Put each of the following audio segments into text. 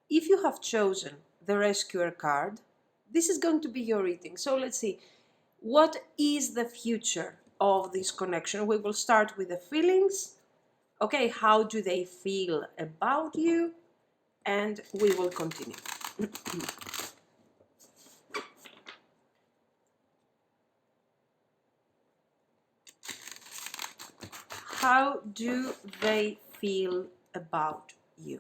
If you have chosen the Rescuer card, this is going to be your reading. So let's see, what is the future of this connection? We will start with the feelings. Okay, how do they feel about you? And we will continue. How do they feel about you?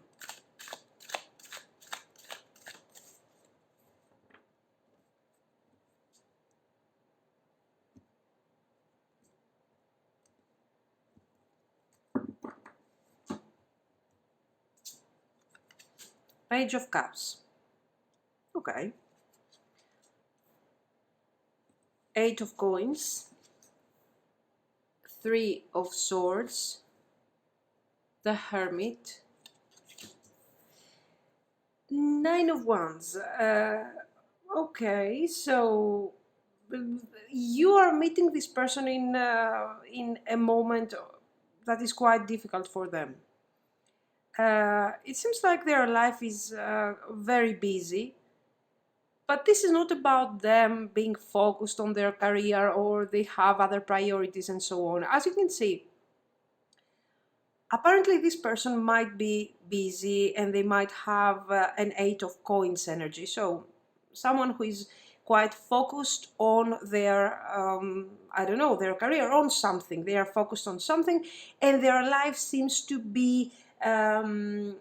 Page of Cups. Okay. Eight of Coins. Three of Swords. The Hermit. Nine of Wands. Okay, so you are meeting this person in a moment that is quite difficult for them. It seems like their life is very busy, but this is not about them being focused on their career or they have other priorities and so on. As you can see, apparently this person might be busy and they might have an Eight of Coins energy. So someone who is quite focused on their, I don't know, their career, on something. They are focused on something and their life seems to be in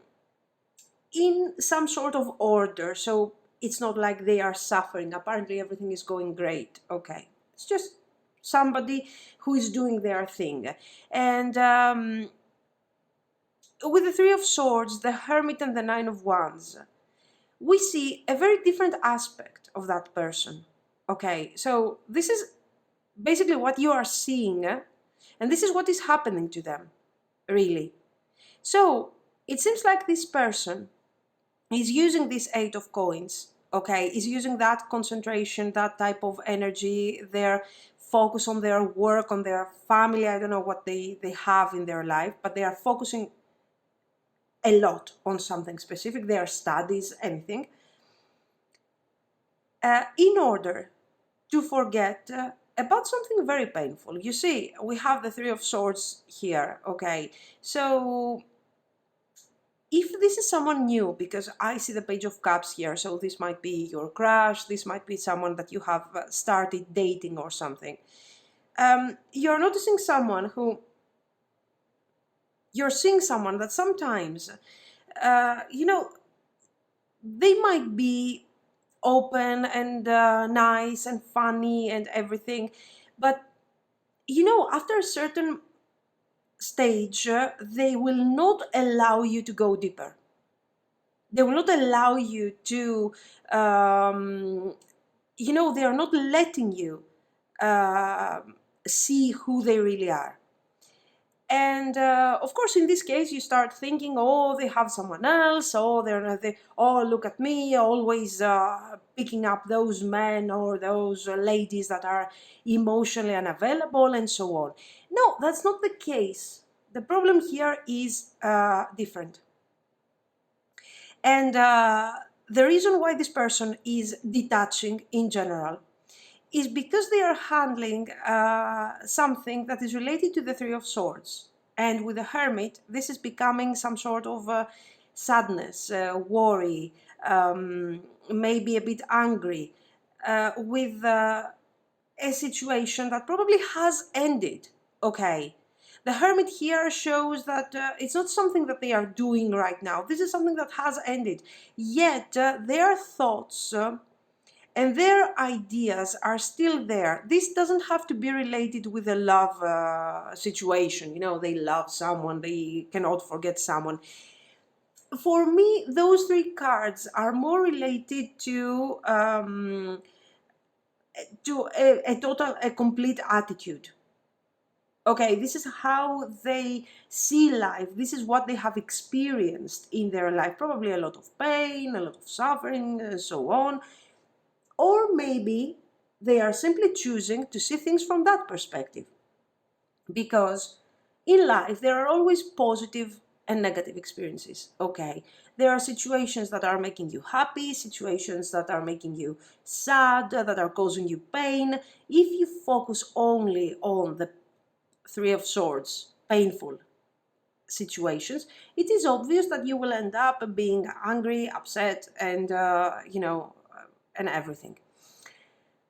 some sort of order. So it's not like they are suffering. Apparently everything is going great. Okay. It's just somebody who is doing their thing. And with the Three of Swords, the Hermit and the Nine of Wands, we see a very different aspect of that person. Okay, so this is basically what you are seeing, and this is what is happening to them, really. So it seems like this person is using this Eight of Coins, okay, is using that concentration, that type of energy, their focus on their work, on their family. I don't know what they have in their life, but they are focusing a lot on something specific, their studies, anything, in order to forget about something very painful. You see, we have the Three of Swords here, okay? So if this is someone new, because I see the Page of Cups here, so this might be your crush, this might be someone that you have started dating or something. You're noticing someone who, you're seeing someone that sometimes, you know, they might be open and nice and funny and everything, but you know, after a certain stage, they will not allow you to go deeper. They will not allow you to, you know, they are not letting you uh, see who they really are. And of course, in this case, you start thinking, oh, they have someone else. Oh, they're not. Oh, look at me, always picking up those men or those ladies that are emotionally unavailable and so on. No, that's not the case. The problem here is different. And the reason why this person is detaching in general is because they are handling something that is related to the Three of Swords. And with the Hermit, this is becoming some sort of sadness, worry, maybe a bit angry, with a situation that probably has ended. Okay. The Hermit here shows that it's not something that they are doing right now. This is something that has ended. Yet their thoughts and their ideas are still there. This doesn't have to be related with a love situation. You know, they love someone, they cannot forget someone. For me, those three cards are more related to a complete attitude. Okay, this is how they see life. This is what they have experienced in their life. Probably a lot of pain, a lot of suffering, and so on. Or maybe they are simply choosing to see things from that perspective. Because in life, there are always positive and negative experiences. Okay, there are situations that are making you happy, situations that are making you sad, that are causing you pain. If you focus only on the Three of Swords, painful situations, it is obvious that you will end up being angry, upset, and and everything.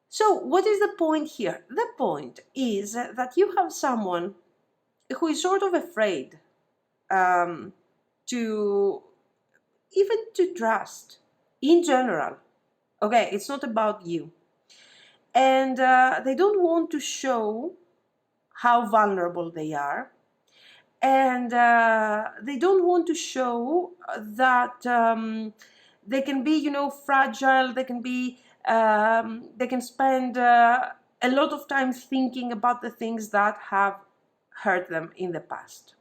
So what is the point here? The point is that you have someone who is sort of afraid to even to trust in general. Okay, it's not about you. And they don't want to show how vulnerable they are. And they don't want to show that they can be, fragile. They can be, they can spend a lot of time thinking about the things that have hurt them in the past.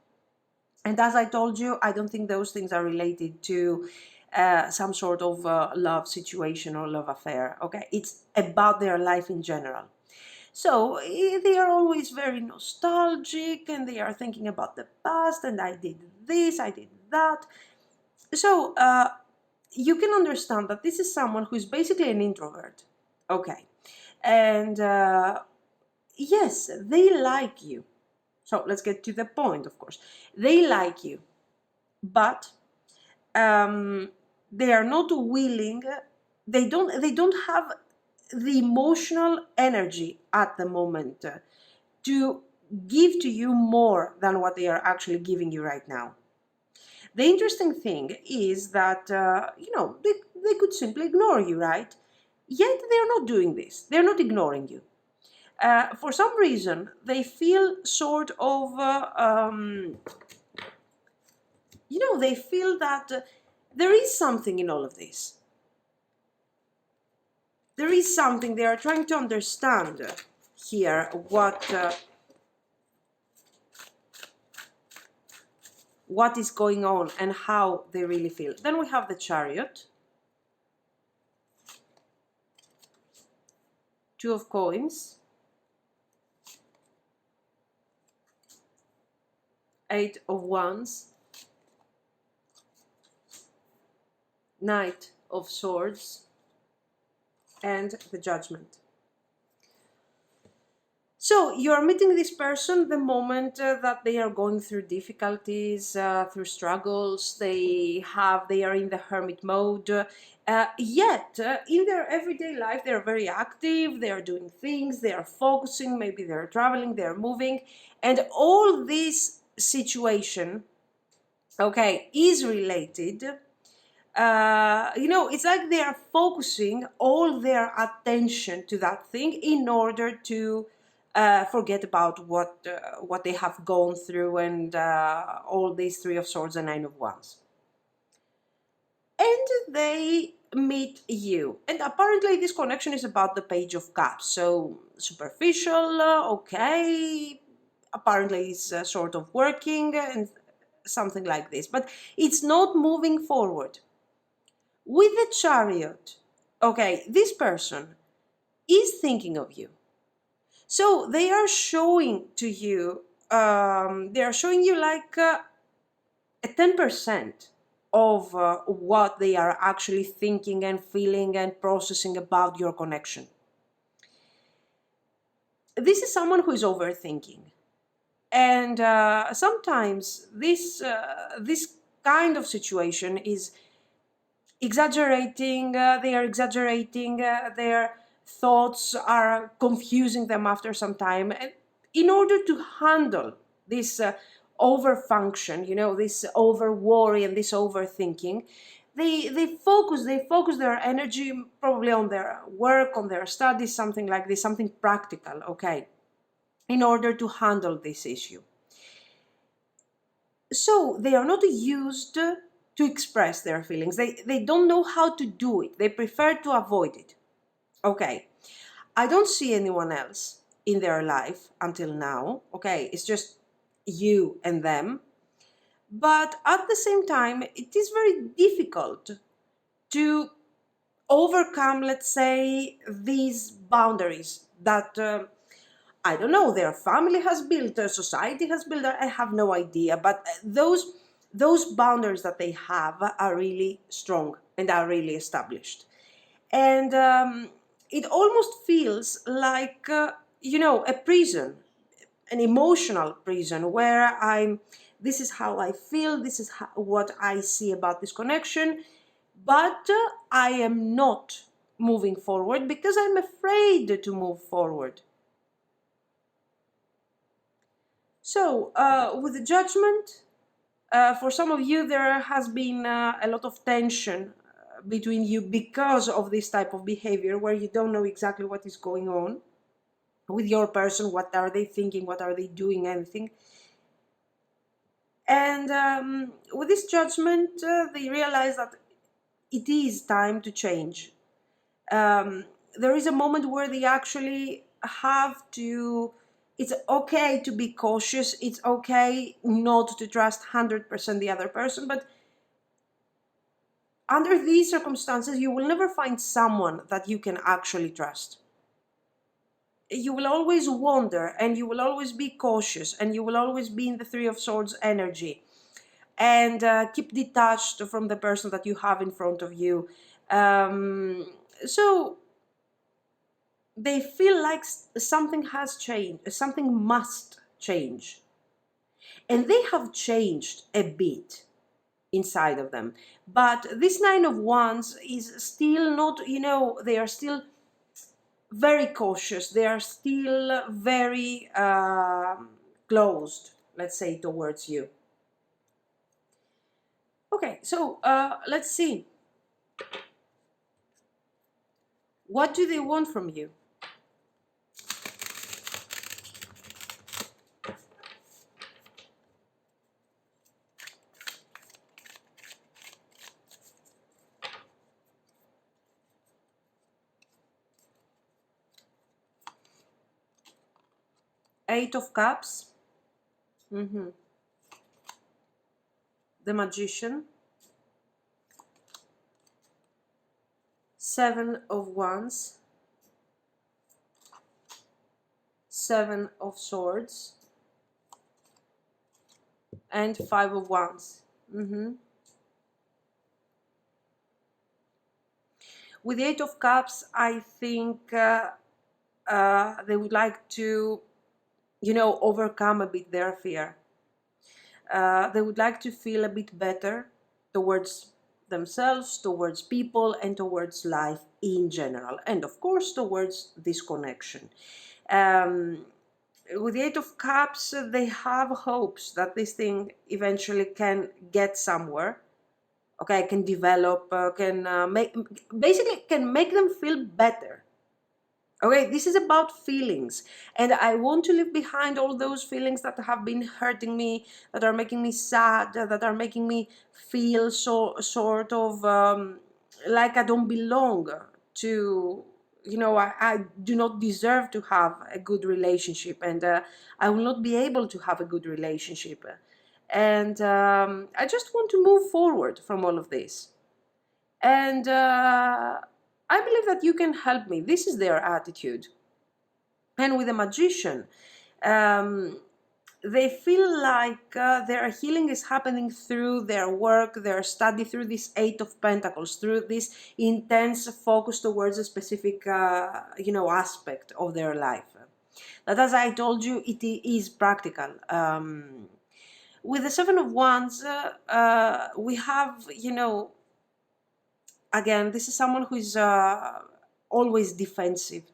And as I told you, I don't think those things are related to some sort of love situation or love affair. Okay, it's about their life in general. So they are always very nostalgic, and they are thinking about the past, and I did this, I did that. So you can understand that this is someone who is basically an introvert. Okay, and yes, they like you. So let's get to the point, of course. They like you, but they are not willing. They don't have the emotional energy at the moment to give to you more than what they are actually giving you right now. The interesting thing is that they could simply ignore you, right? Yet they are not doing this. They're not ignoring you. For some reason, they feel sort of, they feel that there is something in all of this. There is something. They are trying to understand here what is going on and how they really feel. Then we have the Chariot, Two of Coins, Eight of Wands, Knight of Swords, and the Judgment. So you're meeting this person the moment that they are going through difficulties, through struggles. They are in the hermit mode. Yet in their everyday life, they are very active. They are doing things. They are focusing. Maybe they are traveling. They are moving, and all this situation, okay, is related. It's like they are focusing all their attention to that thing in order to forget about what they have gone through and all these Three of Swords and Nine of Wands. And they meet you. And apparently this connection is about the Page of Cups. So superficial, okay. Apparently it's sort of working and something like this. But it's not moving forward. With the Chariot, okay, this person is thinking of you. So they are showing to you, like a 10% of what they are actually thinking and feeling and processing about your connection. This is someone who is overthinking. And sometimes this kind of situation is exaggerating. They are exaggerating their thoughts, are confusing them after some time, and in order to handle this overfunction, this over worry and this overthinking, they focus their energy probably on their work, on their studies, something like this, something practical, okay, in order to handle this issue. So they are not used to express their feelings. They don't know how to do it. They prefer to avoid it. Okay, I don't see anyone else in their life until now. Okay, it's just you and them. But at the same time, it is very difficult to overcome, let's say, these boundaries that, I don't know, their family has built, society has built, I have no idea. But those boundaries that they have are really strong and are really established. And it almost feels like, a prison, an emotional prison, where this is how I feel, this is what I see about this connection, but I am not moving forward because I'm afraid to move forward. So, with the Judgment, for some of you, there has been a lot of tension between you because of this type of behavior, where you don't know exactly what is going on with your person. What are they thinking? What are they doing? Anything. And with this Judgment, they realize that it is time to change. There is a moment where they actually have to, it's okay to be cautious, it's okay not to trust 100% the other person, but under these circumstances, you will never find someone that you can actually trust. You will always wonder, and you will always be cautious, and you will always be in the Three of Swords energy, and keep detached from the person that you have in front of you. So they feel like something has changed, something must change. And they have changed a bit inside of them. But this Nine of Wands is still not, they are still very cautious. They are still very closed, let's say, towards you. Okay, so let's see. What do they want from you? Eight of Cups. The Magician. Seven of Wands. Seven of Swords. And Five of Wands. With the Eight of Cups, I think they would like to, overcome a bit their fear. They would like to feel a bit better towards themselves, towards people, and towards life in general, and of course towards this connection. With the Eight of Cups, they have hopes that this thing eventually can get somewhere. Okay, can develop, can make them feel better. Okay, this is about feelings, and I want to leave behind all those feelings that have been hurting me, that are making me sad, that are making me feel so sort of like I don't belong to, I do not deserve to have a good relationship, and I will not be able to have a good relationship. And I just want to move forward from all of this. And I believe that you can help me. This is their attitude. And with a Magician, they feel like their healing is happening through their work, their study, through this Eight of Pentacles, through this intense focus towards a specific, aspect of their life. That, as I told you, it is practical. With the Seven of Wands, we have, again, this is someone who is always defensive.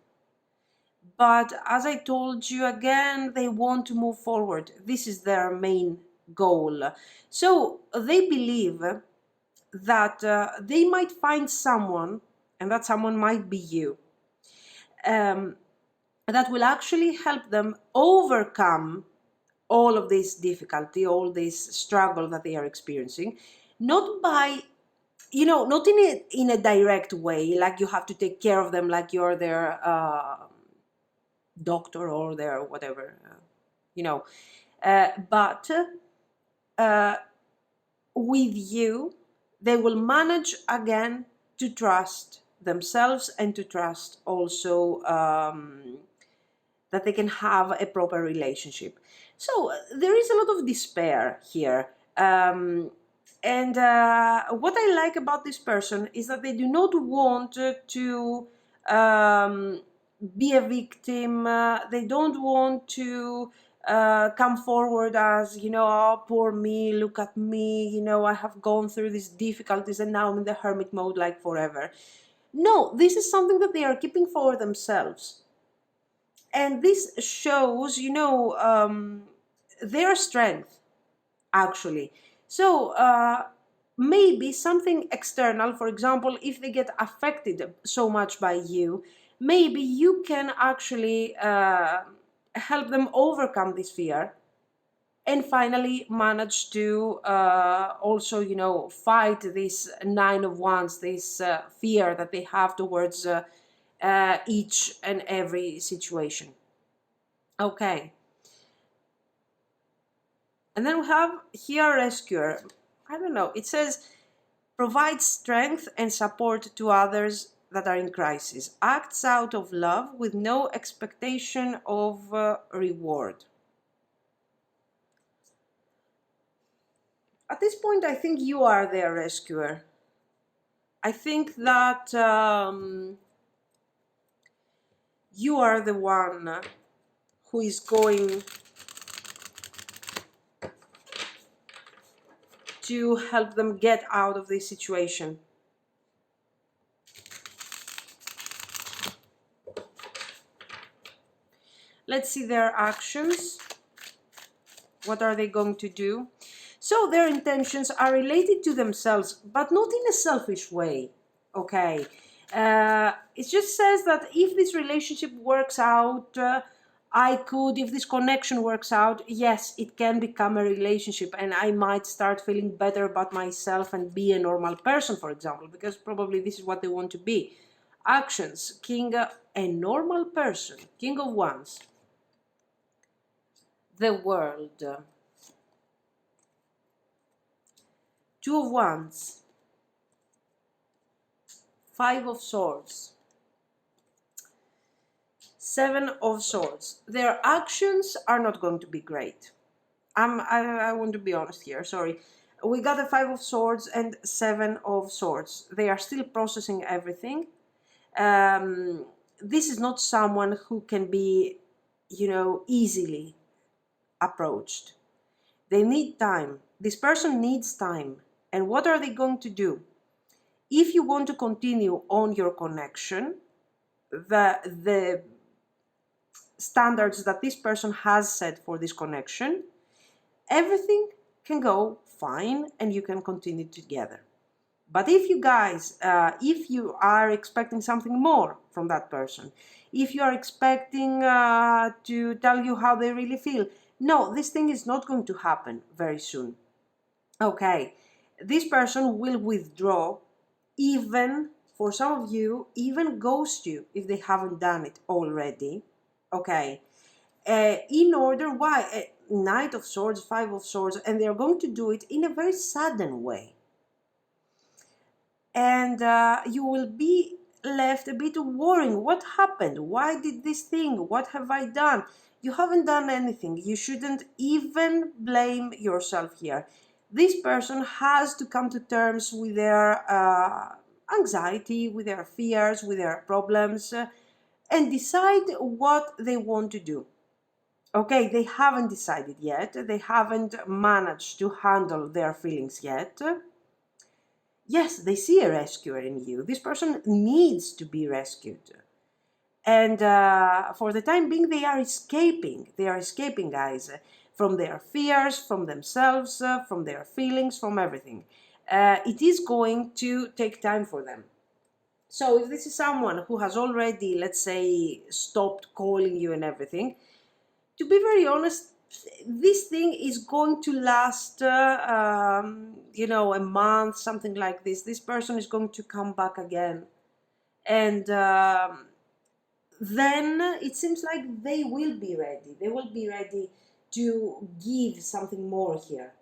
But as I told you, again, they want to move forward. This is their main goal. So they believe that they might find someone, and that someone might be you, that will actually help them overcome all of this difficulty, all this struggle that they are experiencing, not by, not in a direct way, like you have to take care of them, like you're their doctor or their whatever, but with you, they will manage again to trust themselves and to trust also that they can have a proper relationship. So there is a lot of despair here. And what I like about this person is that they do not want to be a victim. They don't want to come forward as, you know, oh, poor me, look at me, you know, I have gone through these difficulties and now I'm in the hermit mode like forever. No, this is something that they are keeping for themselves. And this shows, you know, their strength, actually. So maybe something external, for example, if they get affected so much by you, maybe you can actually help them overcome this fear and finally manage to also, you know, fight this Nine of Wands, this fear that they have towards each and every situation. Okay. And then we have here rescuer. I don't know. It says provides strength and support to others that are in crisis. Acts out of love with no expectation of reward. At this point, I think you are their rescuer. I think that you are the one who is going to help them get out of this situation. Let's see their actions. What are they going to do? So their intentions are related to themselves, but not in a selfish way, okay? It just says that if this relationship works out, if this connection works out, yes, it can become a relationship and I might start feeling better about myself and be a normal person, for example, because probably this is what they want to be. Actions, King, a normal person, King of Wands. The World. Two of Wands, Five of Swords, Seven of Swords. Their actions are not going to be great. I want to be honest here, sorry. We got the Five of Swords and Seven of Swords. They are still processing everything. This is not someone who can be, you know, easily approached. They need time. This person needs time. And what are they going to do? If you want to continue on your connection, the standards that this person has set for this connection, everything can go fine and you can continue together. But if you guys, if you are expecting something more from that person, if you are expecting to tell you how they really feel, no, this thing is not going to happen very soon. Okay, this person will withdraw, even for some of you, even ghost you if they haven't done it already. Okay, in order, why? Knight of Swords, Five of Swords, and they're going to do it in a very sudden way. And you will be left a bit worrying. What happened? Why did this thing? What have I done? You haven't done anything. You shouldn't even blame yourself here. This person has to come to terms with their anxiety, with their fears, with their problems, and decide what they want to do. Okay, they haven't decided yet. They haven't managed to handle their feelings yet. Yes, they see a rescuer in you. This person needs to be rescued. And for the time being, they are escaping. They are escaping, guys, from their fears, from themselves, from their feelings, from everything. It is going to take time for them. So if this is someone who has already, let's say, stopped calling you and everything, to be very honest, this thing is going to last, you know, a month, something like this. This person is going to come back again. And then it seems like they will be ready. They will be ready to give something more here.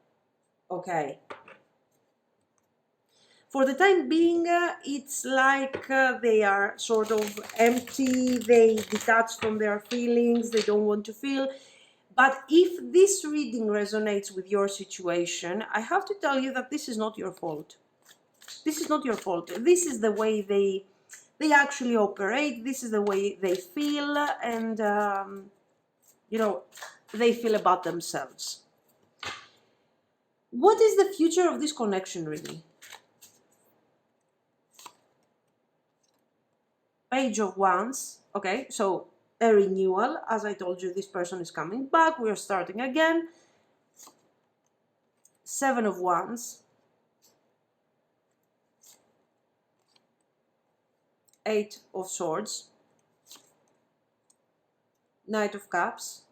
Okay. For the time being, it's like they are sort of empty. They detach from their feelings. They don't want to feel. But if this reading resonates with your situation, I have to tell you that this is not your fault. This is not your fault. This is the way they actually operate. This is the way they feel, and you know, they feel about themselves. What is the future of this connection, really? Page of Wands. Okay, so a renewal. As I told you, this person is coming back. We are starting again. Seven of Wands. Eight of Swords. Knight of Cups.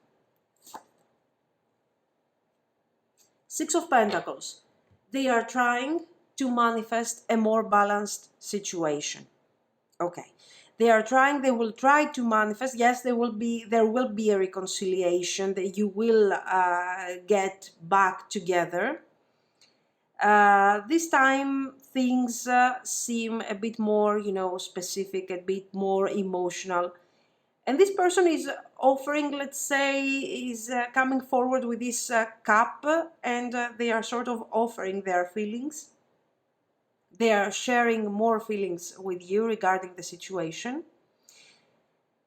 Six of Pentacles. They are trying to manifest a more balanced situation. Okay. They will try to manifest. Yes, there will be a reconciliation, that you will get back together. This time things seem a bit more, specific, a bit more emotional. And this person is offering, let's say, is coming forward with this cup, and they are sort of offering their feelings. They are sharing more feelings with you regarding the situation.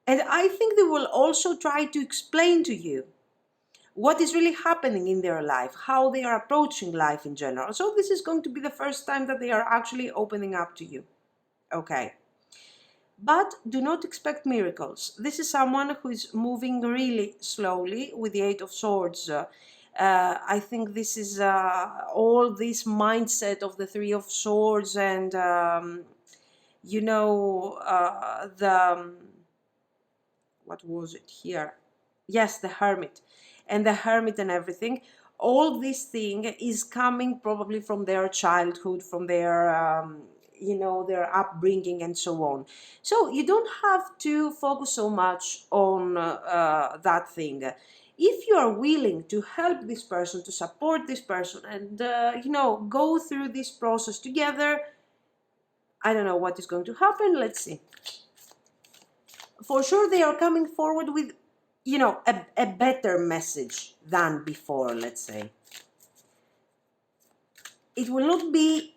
And I think they will also try to explain to you what is really happening in their life, how they are approaching life in general. So this is going to be the first time that they are actually opening up to you. Okay. But do not expect miracles. This is someone who is moving really slowly with the Eight of Swords. I think this is all this mindset of the Three of Swords and, what was it here? Yes, the Hermit. And the Hermit and everything. All this thing is coming probably from their childhood, from their their upbringing and so on. So you don't have to focus so much on that thing. If you are willing to help this person, to support this person, and go through this process together, I don't know what is going to happen. Let's see. For sure, they are coming forward with, a better message than before, let's say. It will not be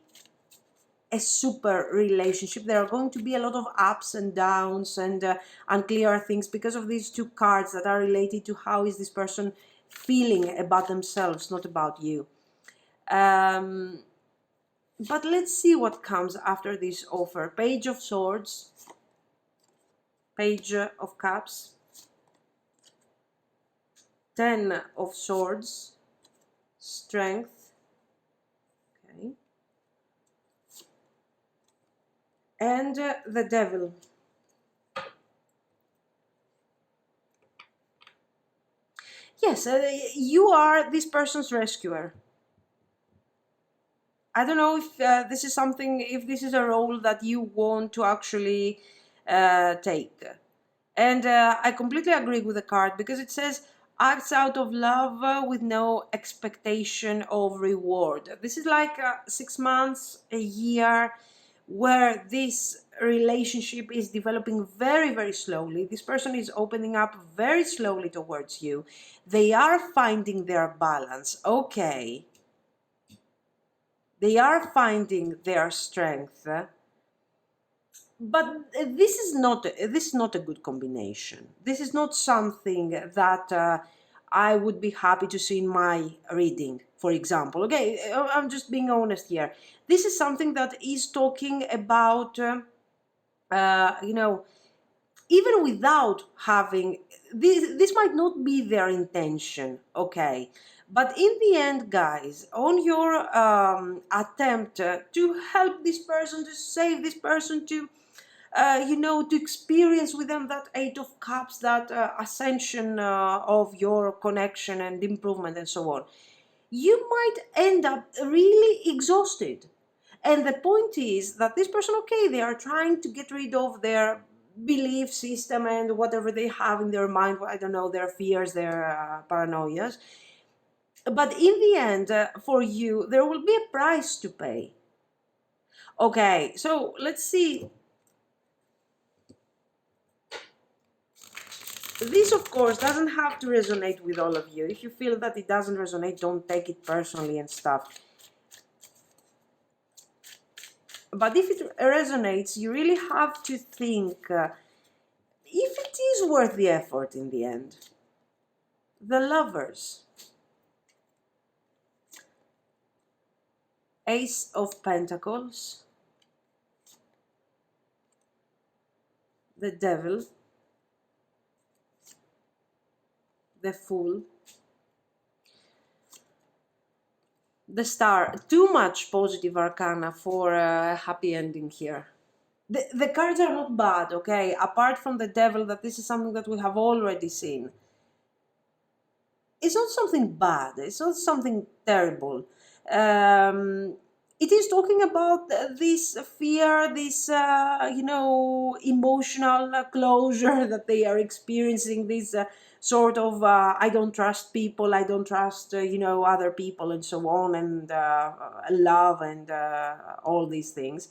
a super relationship. There are going to be a lot of ups and downs and unclear things because of these two cards that are related to how is this person feeling about themselves, not about you. But let's see what comes after this offer. Page of Swords, Page of Cups, Ten of Swords, Strength, okay, and the Devil. Yes, you are this person's rescuer. I don't know if this is something, if this is a role that you want to actually take. And I completely agree with the card because it says acts out of love with no expectation of reward. This is like 6 months, a year, where this relationship is developing very, very slowly. This person is opening up very slowly towards you. They are finding their balance. Okay. They are finding their strength. But this is not a good combination. This is not something that I would be happy to see in my reading, for example. Okay, I'm just being honest here. This is something that is talking about, even without having this might not be their intention, okay, but in the end, guys, on your attempt to help this person, to save this person, to to experience with them that Eight of Cups, that ascension of your connection and improvement and so on, you might end up really exhausted. And the point is that this person, okay, they are trying to get rid of their belief system and whatever they have in their mind, I don't know, their fears, their paranoias. But in the end, for you, there will be a price to pay. Okay, so let's see. This, of course, doesn't have to resonate with all of you. If you feel that it doesn't resonate, don't take it personally and stuff. But if it resonates, you really have to think if it is worth the effort in the end. The Lovers. Ace of Pentacles. The Devil. The Fool. The Star. Too much positive arcana for a happy ending here. The cards are not bad, okay? Apart from the Devil, that this is something that we have already seen. It's not something bad. It's not something terrible. It is talking about this fear, this, emotional closure that they are experiencing, this sort of, I don't trust people, I don't trust, other people and so on, and love and all these things.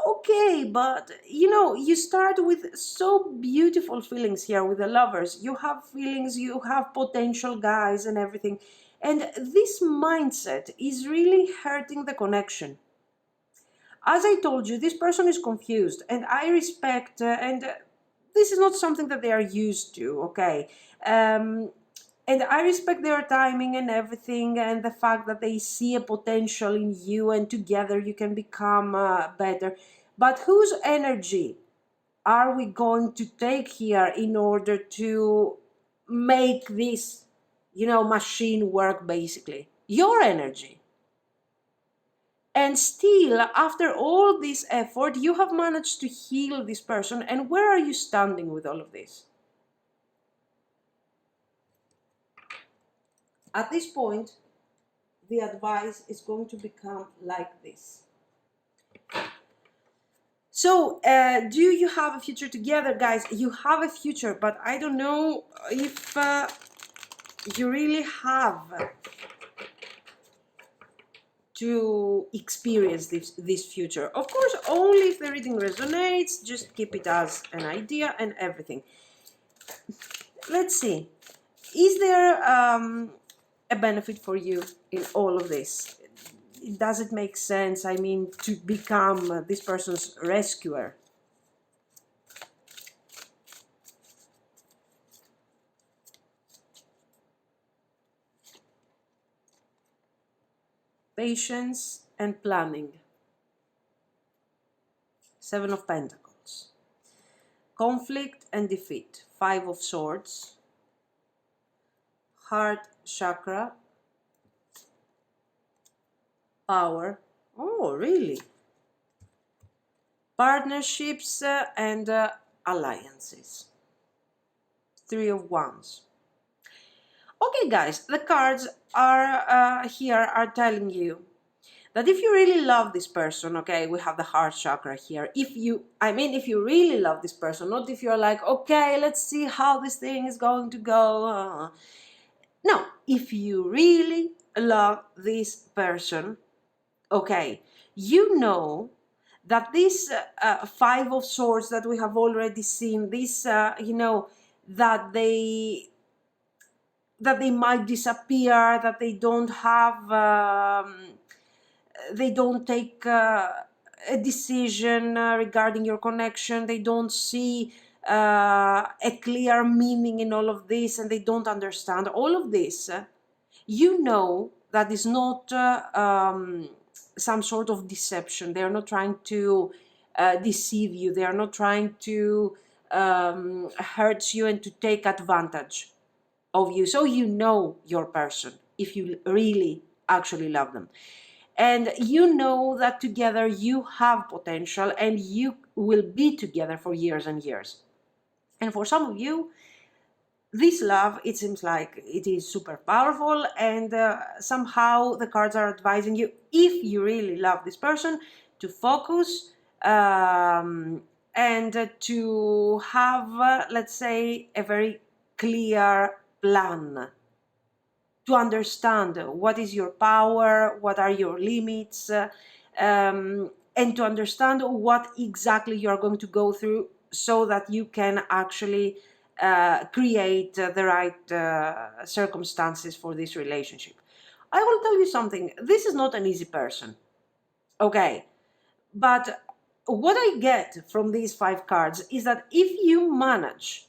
Okay, but you start with so beautiful feelings here with the Lovers. You have feelings, you have potential guys and everything. And this mindset is really hurting the connection. As I told you, this person is confused, and I respect, and this is not something that they are used to, okay? And I respect their timing and everything, and the fact that they see a potential in you, and together you can become better. But whose energy are we going to take here in order to make this, machine work, basically? Your energy. And still, after all this effort, you have managed to heal this person. And where are you standing with all of this? At this point, the advice is going to become like this. So, do you have a future together, guys? You have a future, but I don't know if you really have to experience this future. Of course, only if the reading resonates. Just keep it as an idea and everything. Let's see. Is there a benefit for you in all of this? Does it make sense, I mean, to become this person's rescuer? Patience and planning. Seven of Pentacles. Conflict and defeat. Five of Swords. Heart chakra. Power. Oh, really? Partnerships and alliances. Three of Wands. Okay, guys, the cards are here are telling you that if you really love this person, okay, we have the heart chakra here. If you really love this person, not if you're like, okay, let's see how this thing is going to go. No, if you really love this person, okay, you know that this Five of Swords that we have already seen, this, that they might disappear, that they don't have, they don't take a decision regarding your connection, they don't see a clear meaning in all of this, and they don't understand all of this. That is not some sort of deception. They are not trying to deceive you. They are not trying to hurt you and to take advantage of you. So you know your person if you really actually love them. And you know that together you have potential and you will be together for years and years. And for some of you, this love, it seems like it is super powerful, and somehow the cards are advising you, if you really love this person, to focus and to have, let's say, a very clear plan, to understand what is your power, what are your limits, and to understand what exactly you are going to go through, so that you can actually create the right circumstances for this relationship. I will tell you something. This is not an easy person. Okay. But what I get from these 5 cards is that if you manage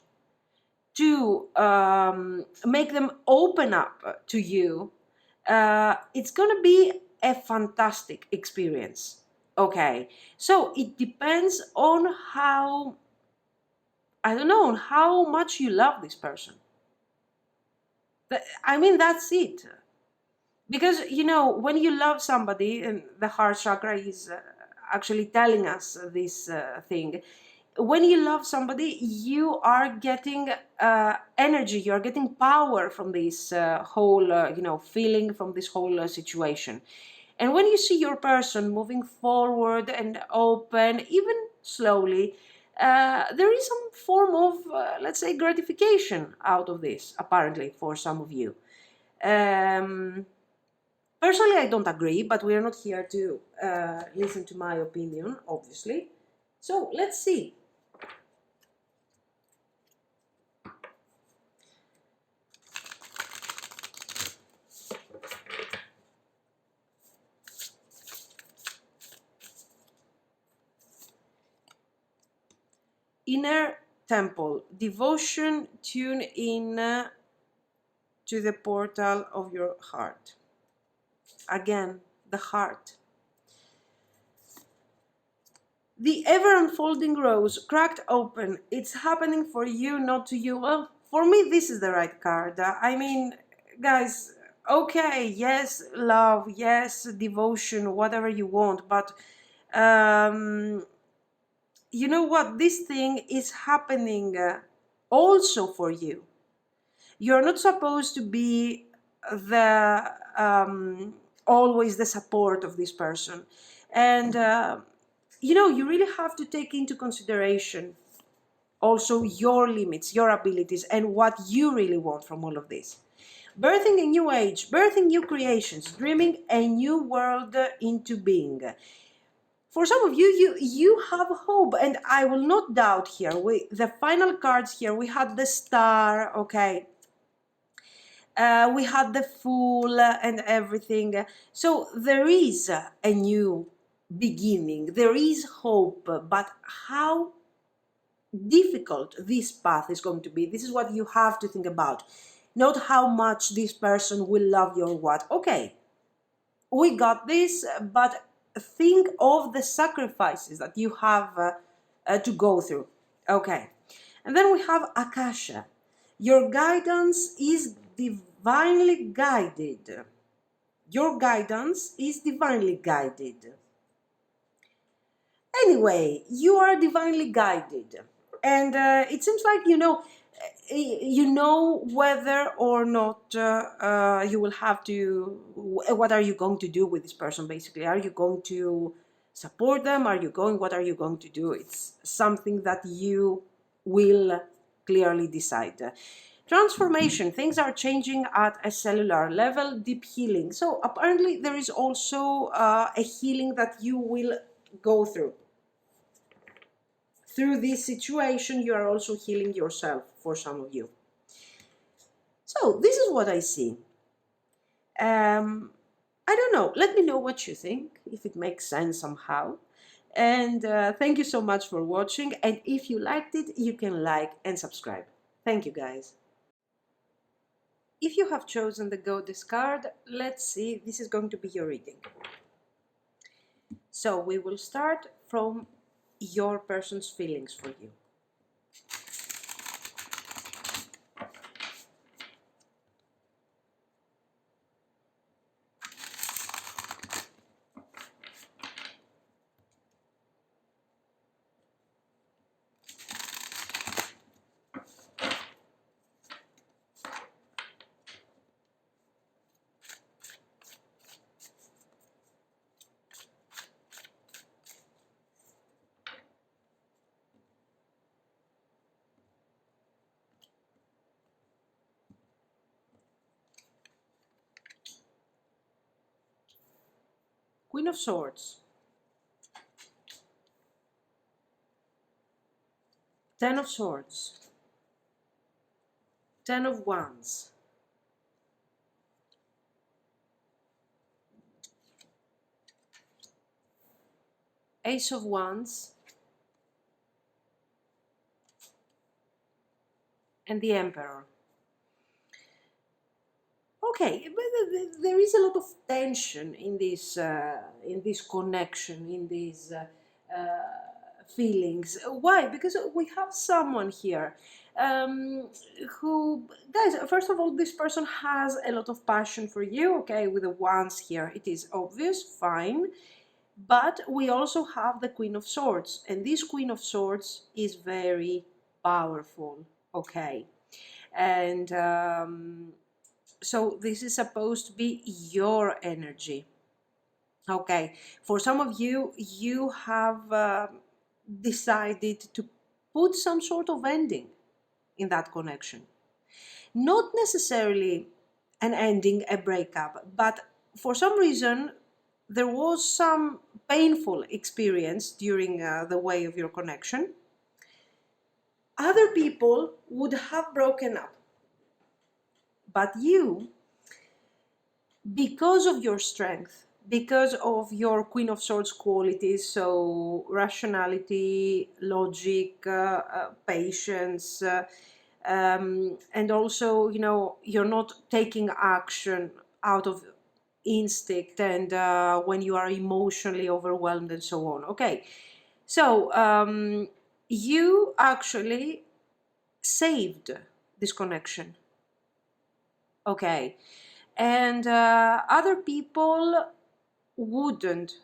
to make them open up to you, it's going to be a fantastic experience. Okay. So it depends on how, I don't know, on how much you love this person. I mean, that's it. Because, when you love somebody, and the heart chakra is actually telling us this thing, when you love somebody, you are getting energy, you are getting power from this whole, feeling, from this whole situation. And when you see your person moving forward and open, even slowly, there is some form of, let's say, gratification out of this, apparently, for some of you. Personally, I don't agree, but we are not here to listen to my opinion, obviously. So let's see. Inner temple, devotion, tune in to the portal of your heart. Again, the heart. The ever unfolding rose, cracked open. It's happening for you, not to you. Well, for me, this is the right card. I mean, guys, okay, yes, love, yes, devotion, whatever you want, but you know what? This thing is happening also for you. You're not supposed to be the always the support of this person, and you really have to take into consideration also your limits, your abilities, and what you really want from all of this. Birthing a new age, birthing new creations, dreaming a new world into being. For some of you have hope, and I will not doubt here. The final cards here, we had the star, okay. We had the Fool and everything. So there is a new beginning. There is hope, but how difficult this path is going to be, this is what you have to think about. Not how much this person will love you or what. Okay, we got this, but think of the sacrifices that you have to go through. Okay, and then we have Akasha. Your guidance is divinely guided. Your guidance is divinely guided. Anyway, you are divinely guided. And it seems like you know whether or not you will have to, what are you going to do with this person, basically. Are you going to support them? What are you going to do? It's something that you will clearly decide. Transformation, things are changing at a cellular level, deep healing. So apparently there is also a healing that you will go through. Through this situation, you are also healing yourself, for some of you. So this is what I see. I don't know. Let me know what you think, if it makes sense somehow. And thank you so much for watching. And if you liked it, you can like and subscribe. Thank you, guys. If you have chosen the Goddess card, let's see. This is going to be your reading. So we will start from your person's feelings for you. Queen of Swords, Ten of Swords, Ten of Wands. Ace of Wands. And the Emperor. Okay, but there is a lot of tension in this connection, in these feelings. Why? Because we have someone here who, guys, first of all, this person has a lot of passion for you. Okay, with the Wands here, it is obvious, fine. But we also have the Queen of Swords, and this Queen of Swords is very powerful. Okay, and so this is supposed to be your energy. Okay, for some of you, you have decided to put some sort of ending in that connection. Not necessarily an ending, a breakup, but for some reason there was some painful experience during the way of your connection. Other people would have broken up, but you, because of your strength, because of your Queen of Swords qualities, so rationality, logic, patience, and also, you know, you're not taking action out of instinct and when you are emotionally overwhelmed and so on. Okay, so you actually saved this connection. Okay, and other people wouldn't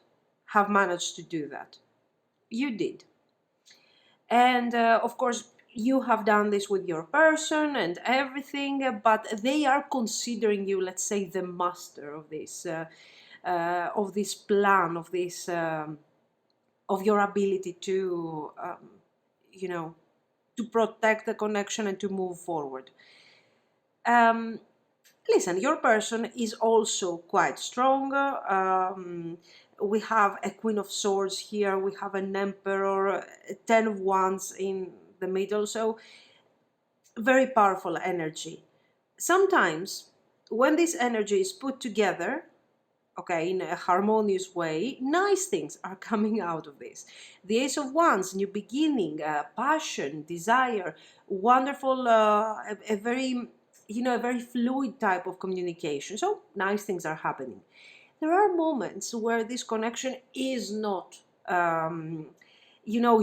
have managed to do that. You did. And of course, you have done this with your person and everything, but they are considering you, let's say, the master of this plan, of your ability to, you know, to protect the connection and to move forward. Listen, your person is also quite strong. We have a Queen of Swords here, we have an Emperor, Ten of Wands in the middle, so very powerful energy. Sometimes when this energy is put together, okay, in a harmonious way, nice things are coming out of this. The Ace of Wands, new beginning, passion, desire, wonderful, a very, you know, a very fluid type of communication. So nice things are happening. There are moments where this connection is not, you know,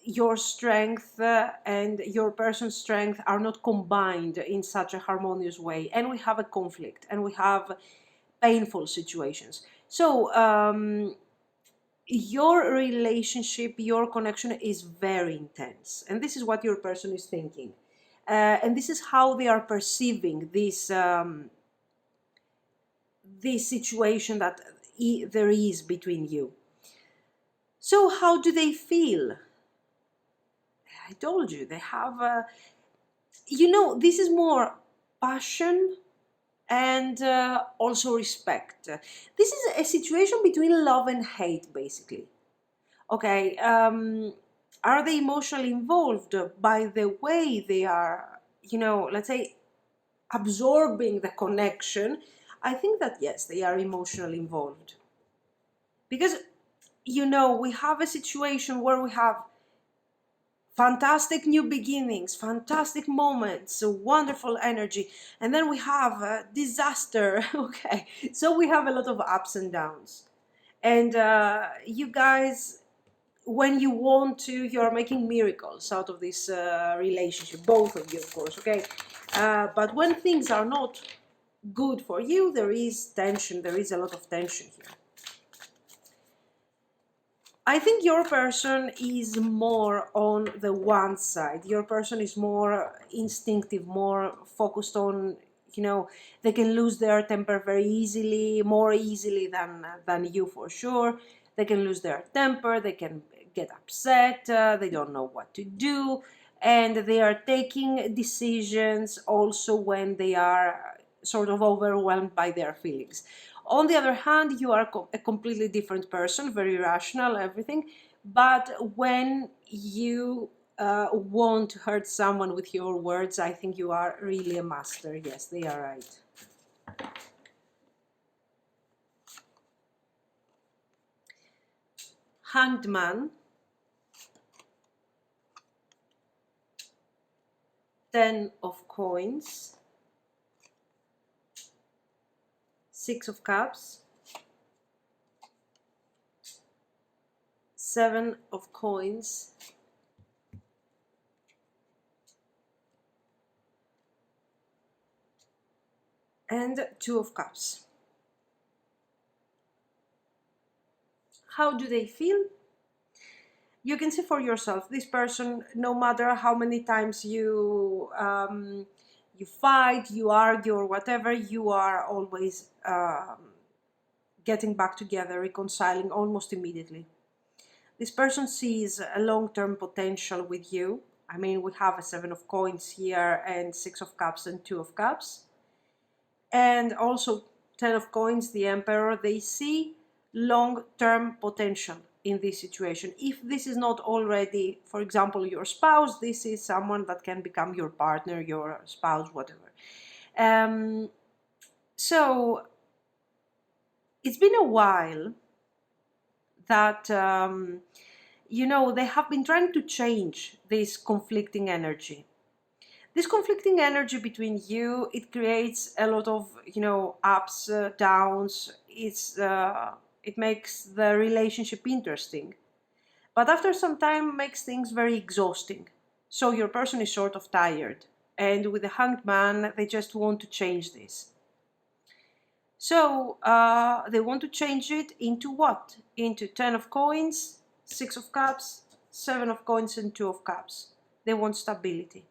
your strength and your person's strength are not combined in such a harmonious way, and we have a conflict and we have painful situations. So your relationship, your connection is very intense, and this is what your person is thinking, and this is how they are perceiving this situation that there is between you. So how do they feel? I told you, they have you know, this is more passion and also respect. This is a situation between love and hate, basically. Okay, are they emotionally involved by the way they are, you know, let's say, absorbing the connection? I think that yes, they are emotionally involved. Because, you know, we have a situation where we have fantastic new beginnings, fantastic moments, wonderful energy, and then we have disaster. Okay, so we have a lot of ups and downs, and you guys, when you want to, you're making miracles out of this relationship, both of you, of course. Okay, but when things are not good for you, there is tension, there is a lot of tension here. I think your person is more on the one side. Your person is more instinctive, more focused on, you know, they can lose their temper very easily, more easily than you, for sure. They can lose their temper, they can get upset, they don't know what to do, and they are taking decisions also when they are sort of overwhelmed by their feelings. On the other hand, you are a completely different person, very rational, everything. But when you won't hurt someone with your words. I think you are really a master. Yes, they are right. Hanged Man, 10 of coins, 6 of cups, 7 of coins, and 2 of cups. How do they feel? You can see for yourself, this person, no matter how many times you fight, you argue, or whatever, you are always getting back together, reconciling almost immediately. This person sees a long-term potential with you. I mean, we have a 7 of coins here, and 6 of cups and 2 of cups. And also 10 of coins, the Emperor. They see long-term potential in this situation. If this is not already, for example, your spouse, this is someone that can become your partner, your spouse, whatever. So it's been a while that you know, they have been trying to change this conflicting energy. This conflicting energy between you, it creates a lot of, you know, ups, downs. It makes the relationship interesting, but after some time makes things very exhausting. So your person is sort of tired, and with the Hanged Man, they just want to change this. So they want to change it into what? Into 10 of coins, 6 of cups, 7 of coins, and 2 of cups. They want stability.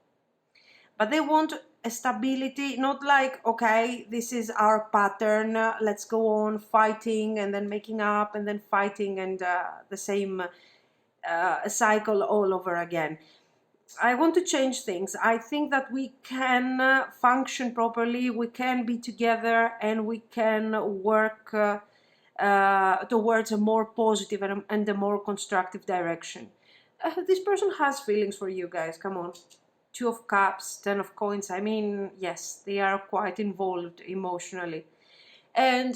But they want a stability, not like, okay, this is our pattern, let's go on fighting and then making up and then fighting, and the same cycle all over again. I want to change things. I think that we can function properly, we can be together, and we can work towards a more positive and a more constructive direction. This person has feelings for you guys, come on. 2 of cups, 10 of coins. I mean, yes, they are quite involved emotionally. And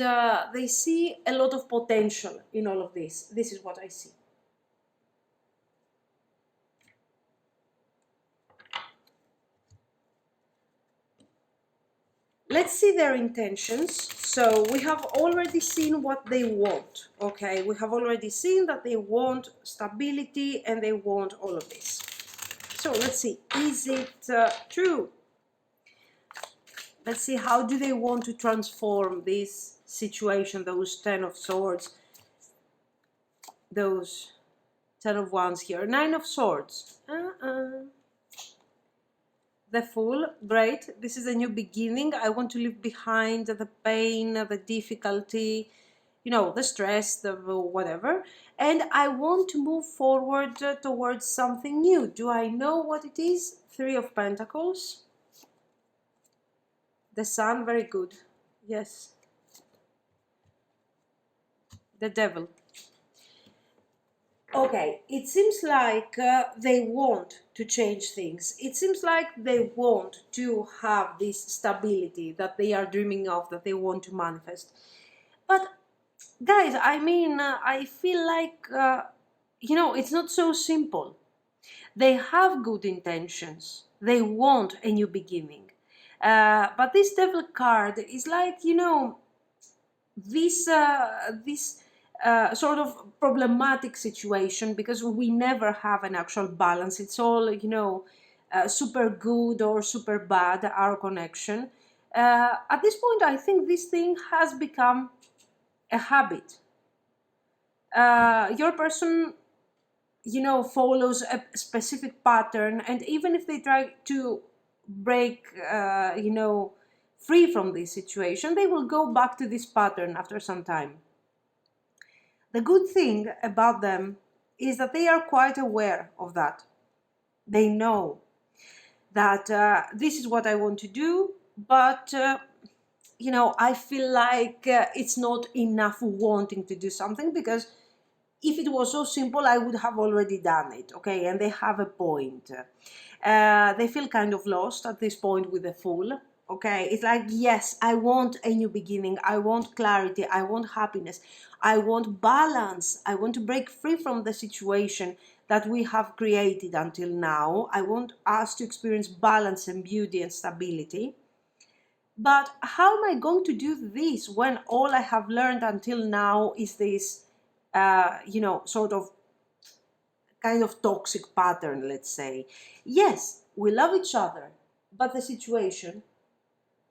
they see a lot of potential in all of this. This is what I see. Let's see their intentions. So we have already seen what they want, okay? We have already seen that they want stability and they want all of this. So let's see, is it true? Let's see, how do they want to transform this situation, those 10 of swords, those 10 of wands here, 9 of swords. The Fool, great, this is a new beginning. I want to leave behind the pain, the difficulty, you know, the stress, the whatever, and I want to move forward towards something new. Do I know what it is? 3 of Pentacles. The Sun, very good. Yes. The Devil. Okay, it seems like they want to change things. It seems like they want to have this stability that they are dreaming of, that they want to manifest. But guys, I mean, I feel like, you know, it's not so simple. They have good intentions. They want a new beginning. But this Devil card is like, you know, this sort of problematic situation, because we never have an actual balance. It's all, you know, super good or super bad, our connection. At this point, I think this thing has become a habit. Your person, you know, follows a specific pattern, and even if they try to break, you know, free from this situation, they will go back to this pattern after some time. The good thing about them is that they are quite aware of that. They know that this is what I want to do, but you know, I feel like it's not enough wanting to do something, because if it was so simple, I would have already done it, okay? And they have a point. They feel kind of lost at this point with the Fool, okay? It's like, yes, I want a new beginning. I want clarity. I want happiness. I want balance. I want to break free from the situation that we have created until now. I want us to experience balance and beauty and stability. But how am I going to do this when all I have learned until now is this, sort of kind of toxic pattern, let's say? Yes, we love each other, but the situation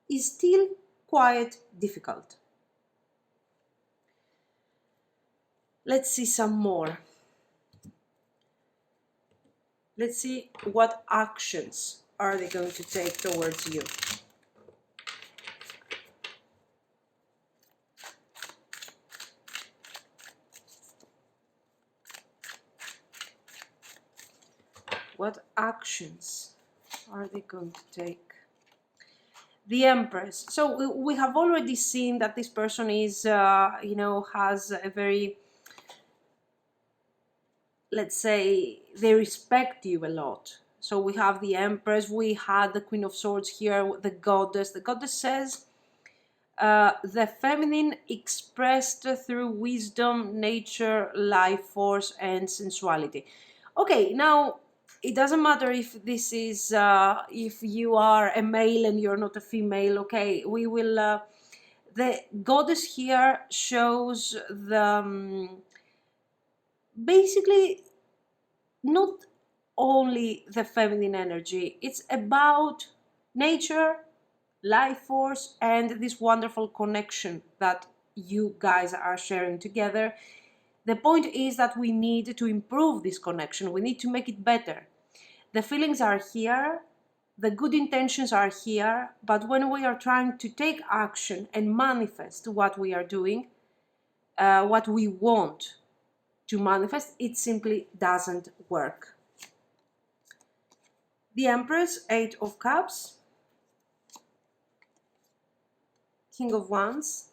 is still quite difficult. Let's see some more. Let's see what actions are they going to take towards you. What actions are they going to take? The Empress. So we have already seen that this person is, has a very, let's say, they respect you a lot. So we have the Empress, we had the Queen of Swords here, the Goddess. The Goddess says, the feminine expressed through wisdom, nature, life force, and sensuality. Okay, now it doesn't matter if this is if you are a male and you're not a female. Okay, we will. The Goddess here shows the basically not only the feminine energy. It's about nature, life force, and this wonderful connection that you guys are sharing together. The point is that we need to improve this connection. We need to make it better. The feelings are here, the good intentions are here, but when we are trying to take action and manifest what we are doing, what we want to manifest, it simply doesn't work. The Empress, 8 of Cups, King of Wands,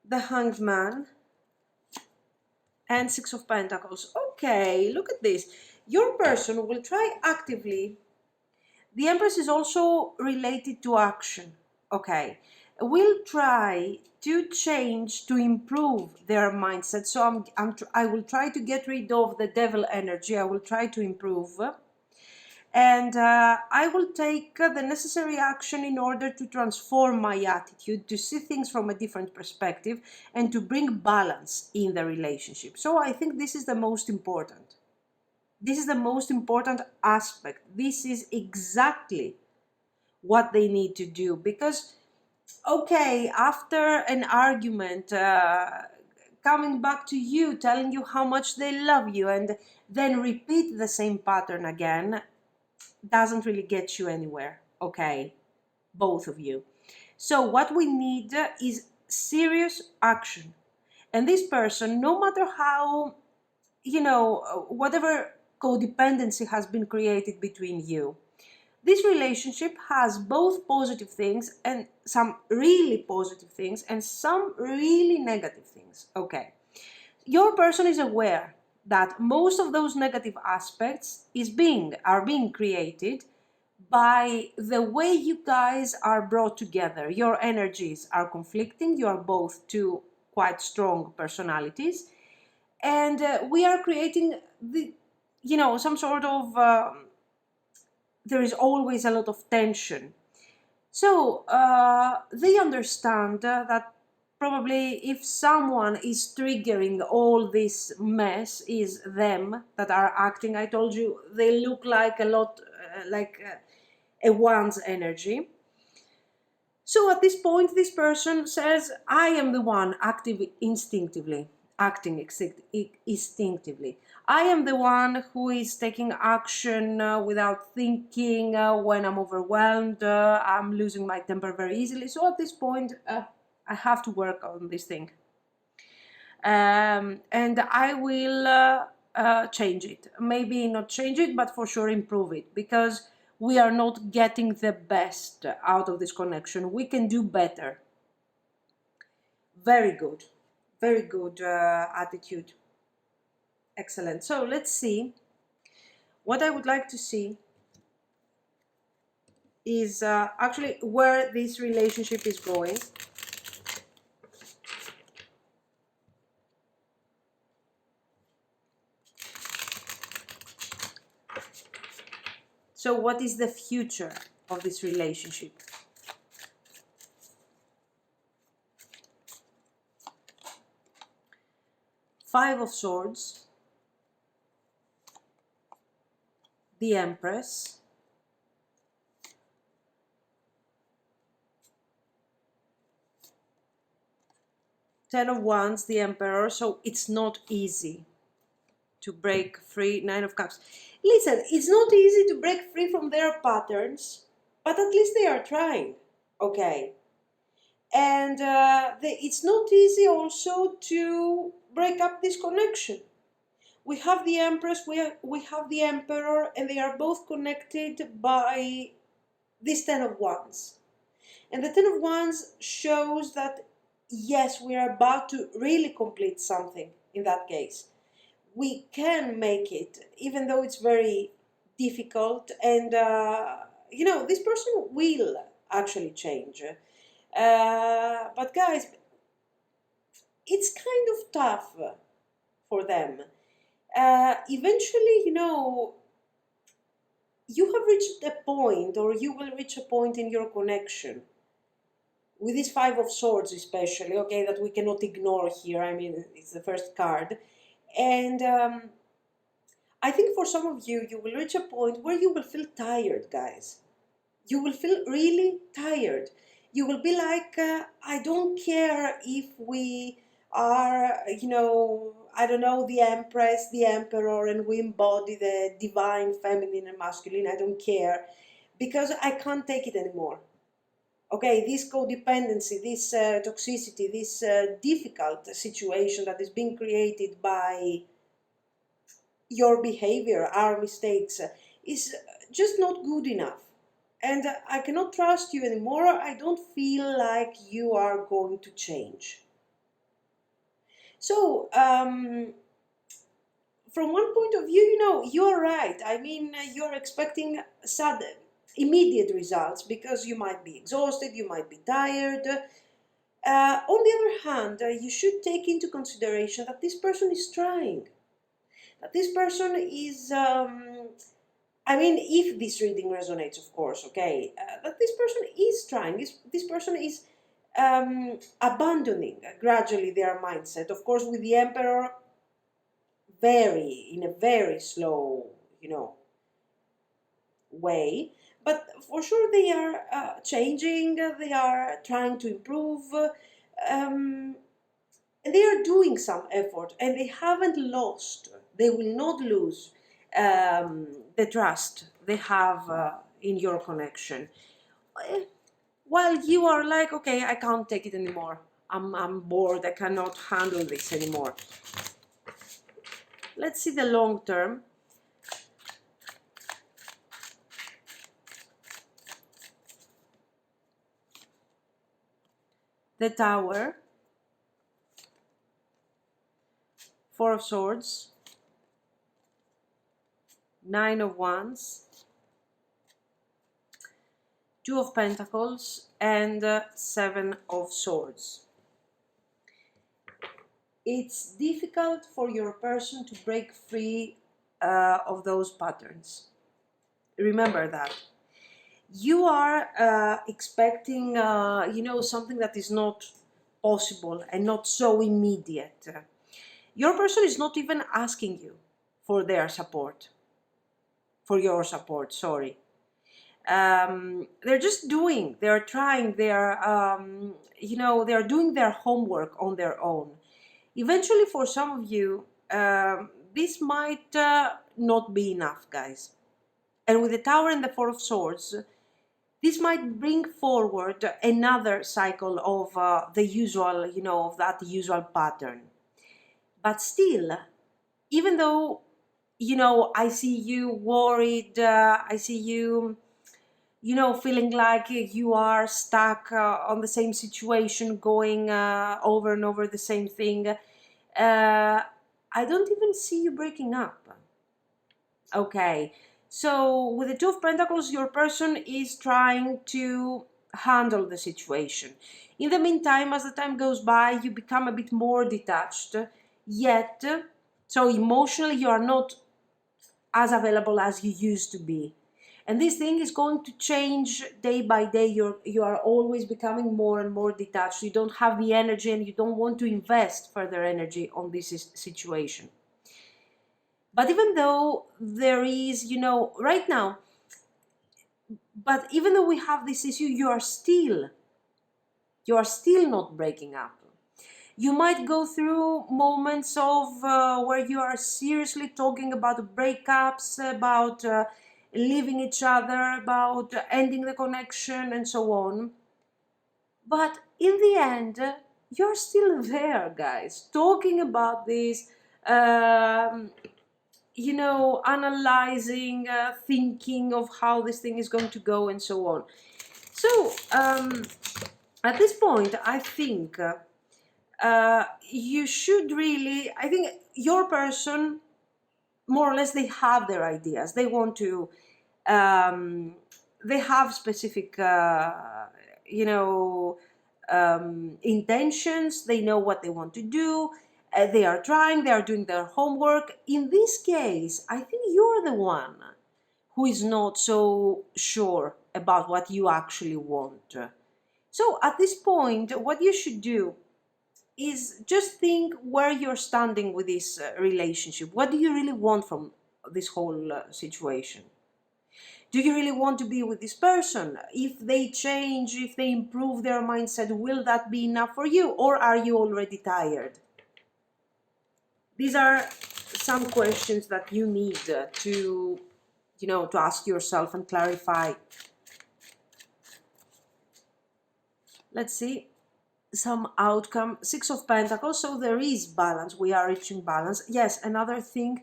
the Hanged Man, and 6 of Pentacles. Okay, look at this. Your person will try actively. The Empress is also related to action. Okay, will try to change, to improve their mindset. So I will try to get rid of the devil energy. I will try to improve. And I will take the necessary action in order to transform my attitude, to see things from a different perspective, and to bring balance in the relationship. So I think this is the most important. This is the most important aspect. This is exactly what they need to do. Because, okay, after an argument, coming back to you, telling you how much they love you, and then repeat the same pattern again, doesn't really get you anywhere, okay, both of you. So what we need is serious action. And this person, no matter how, whatever codependency has been created between you, this relationship has both positive things and some really positive things and some really negative things, okay. Your person is aware that most of those negative aspects are being created by the way you guys are brought together. Your energies are conflicting. You are both two quite strong personalities, and we are creating some sort of. There is always a lot of tension. So they understand that probably if someone is triggering all this mess, is them that are acting. I told you they look like a lot like a one's energy. So at this point, this person says, I am the one acting instinctively. I am the one who is taking action without thinking when I'm overwhelmed. I'm losing my temper very easily. So at this point, I have to work on this thing. And I will change it. Maybe not change it, but for sure improve it. Because we are not getting the best out of this connection. We can do better. Very good. Very good attitude. Excellent. So let's see. What I would like to see is actually where this relationship is going. So what is the future of this relationship? Five of Swords, the Empress, Ten of Wands, the Emperor. So it's not easy to break free. Nine of Cups. Listen, it's not easy to break free from their patterns, but at least they are trying. Okay. And it's not easy also to break up this connection. We have the Empress, we have the Emperor, and they are both connected by this Ten of Wands. And the Ten of Wands shows that, yes, we are about to really complete something in that case. We can make it, even though it's very difficult. And, this person will actually change. But guys, it's kind of tough for them. Eventually, you have reached a point, or you will reach a point in your connection with this Five of Swords especially, okay, that we cannot ignore here. I mean, it's the first card. And I think for some of you, you will reach a point where you will feel tired, guys. You will feel really tired. You will be like, I don't care if we are, I don't know, the Empress, the Emperor, and we embody the divine feminine and masculine. I don't care, because I can't take it anymore. Okay, this codependency, this toxicity, this difficult situation that is being created by your behavior, our mistakes, is just not good enough. And I cannot trust you anymore. I don't feel like you are going to change. So, from one point of view, you're right. I mean, you're expecting sudden, immediate results because you might be exhausted, you might be tired. On the other hand, you should take into consideration that this person is trying. That this person is, if this reading resonates, of course, okay, that this person is trying. This person is abandoning gradually their mindset. Of course, with the Emperor, in a very slow, way. But for sure they are changing, they are trying to improve, and they are doing some effort, and they haven't lost, they will not lose the trust they have in your connection. While you are like, okay, I can't take it anymore. I'm bored, I cannot handle this anymore. Let's see the long term. The Tower, Four of Swords, Nine of Wands, Two of Pentacles, and Seven of Swords. It's difficult for your person to break free of those patterns. Remember that. You are expecting, something that is not possible and not so immediate. Your person is not even asking you for their support, for your support, sorry. They're just doing, they're trying, they're doing their homework on their own. Eventually, for some of you, this might not be enough, guys. And with the Tower and the Four of Swords, this might bring forward another cycle of the usual, of that usual pattern. But still, even though, I see you worried, I see you you know, feeling like you are stuck on the same situation, going over and over the same thing. I don't even see you breaking up. Okay, so with the Two of Pentacles, your person is trying to handle the situation. In the meantime, as the time goes by, you become a bit more detached, yet, so emotionally, you are not as available as you used to be. And this thing is going to change day by day. You are always becoming more and more detached. You don't have the energy and you don't want to invest further energy on this situation. But even though there is, you know, right now, but even though we have this issue, you are still not breaking up. You might go through moments of where you are seriously talking about breakups, about leaving each other, about ending the connection, and so on. But in the end, you're still there, guys, talking about this, you know, analyzing, thinking of how this thing is going to go, and so on. So, at this point, I think you should really, I think your person, more or less, they have their ideas. They want to, they have specific, you know, intentions. They know what they want to do. They are trying, they are doing their homework. In this case, I think you're the one who is not so sure about what you actually want. So at this point, what you should do is just think where you're standing with this relationship. What do you really want from this whole situation? Do you really want to be with this person? If they change, if they improve their mindset, will that be enough for you? Or are you already tired? These are some questions that you need to, you know, to ask yourself and clarify. Let's see some outcome. Six of Pentacles, so there is balance. We are reaching balance. Yes, another thing,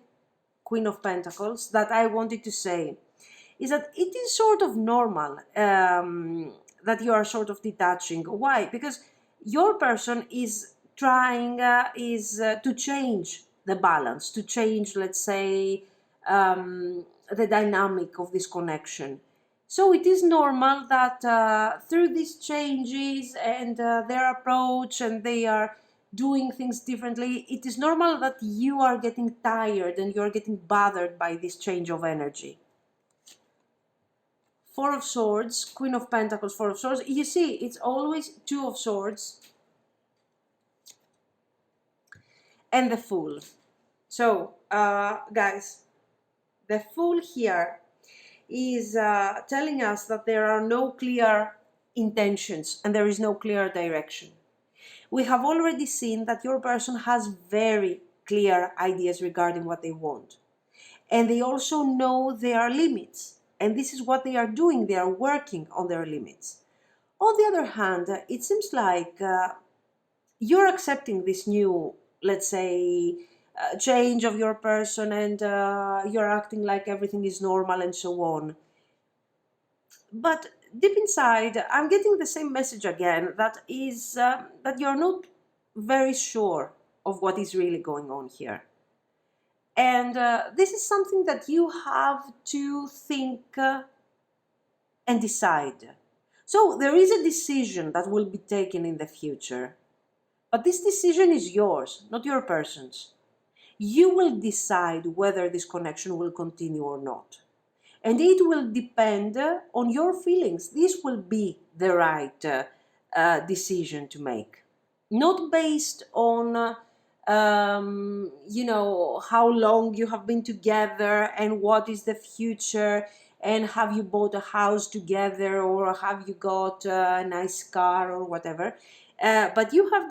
Queen of Pentacles, that I wanted to say is that it is sort of normal that you are sort of detaching. Why? Because your person is trying to change the balance, to change, let's say, the dynamic of this connection. So it is normal that through these changes and their approach, and they are doing things differently, it is normal that you are getting tired and you are getting bothered by this change of energy. Four of Swords, Queen of Pentacles, Four of Swords. You see, it's always Two of Swords and the Fool. So, guys, the Fool here is telling us that there are no clear intentions and there is no clear direction. We have already seen that your person has very clear ideas regarding what they want. And they also know their limits. And this is what they are doing. They are working on their limits. On the other hand, it seems like you're accepting this new, let's say, change of your person, and you're acting like everything is normal and so on. But deep inside, I'm getting the same message again, that is that you're not very sure of what is really going on here. And this is something that you have to think and decide. So there is a decision that will be taken in the future. But this decision is yours, not your person's. You will decide whether this connection will continue or not. And it will depend on your feelings. This will be the right decision to make. Not based on, you know, how long you have been together and what is the future, and have you bought a house together, or have you got a nice car or whatever. But you have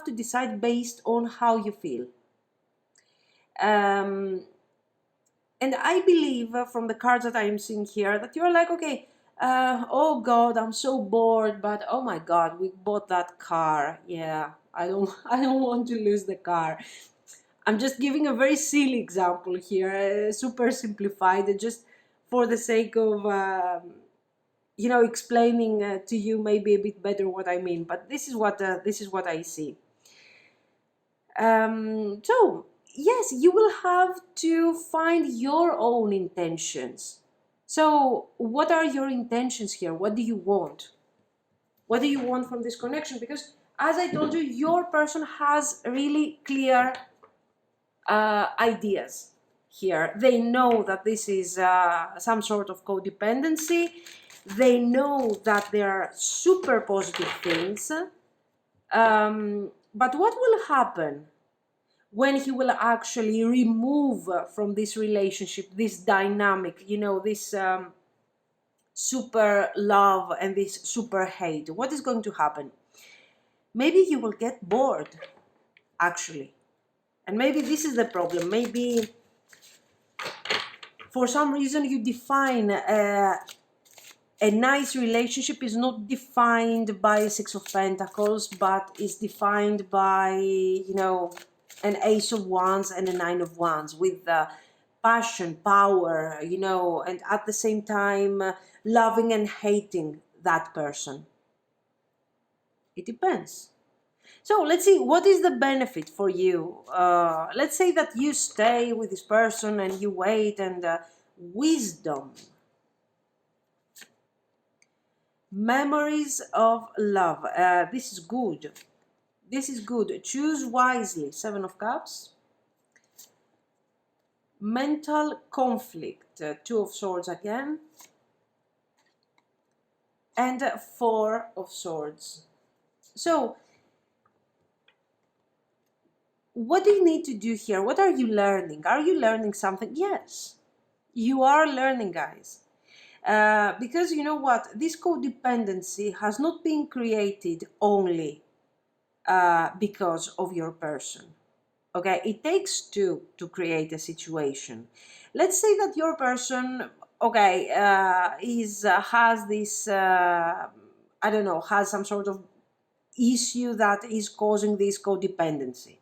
to decide based on how you feel. And I believe from the cards that I am seeing here that you're like, okay, oh God, I'm so bored, but oh my God, we bought that car. Yeah, I don't, I don't want to lose the car. I'm just giving a very silly example here, super simplified, just for the sake of explaining to you maybe a bit better what I mean. But this is what I see. So yes, you will have to find your own intentions. So what are your intentions here? What do you want? What do you want from this connection? Because as I told you, your person has really clear ideas here. They know that this is some sort of codependency. They know that there are super positive things. But what will happen when he will actually remove from this relationship this dynamic, this super love and this super hate? What is going to happen? Maybe you will get bored, actually. And maybe this is the problem. Maybe for some reason you define a nice relationship is not defined by a Six of Pentacles, but is defined by, an Ace of Wands and a Nine of Wands, with passion, power, and at the same time loving and hating that person. It depends. So let's see, what is the benefit for you? Let's say that you stay with this person and you wait, and wisdom. Memories of love. This is good. This is good. Choose wisely. Seven of Cups. Mental conflict. Two of Swords again. And Four of Swords. So, what do you need to do here? What are you learning? Are you learning something? Yes, you are learning, guys. Because you know what? This codependency has not been created only because of your person. Okay, it takes two to create a situation. Let's say that your person, okay, has this, I don't know, has some sort of issue that is causing this codependency.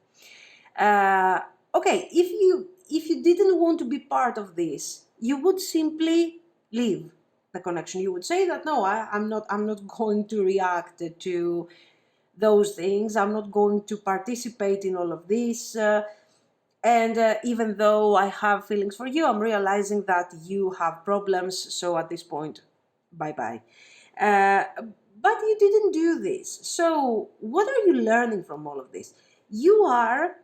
Okay, if you didn't want to be part of this, you would simply leave the connection. You would say that no, I'm not going to react to those things. I'm not going to participate in all of this. And even though I have feelings for you, I'm realizing that you have problems. So at this point, bye bye. But you didn't do this. So what are you learning from all of this? You are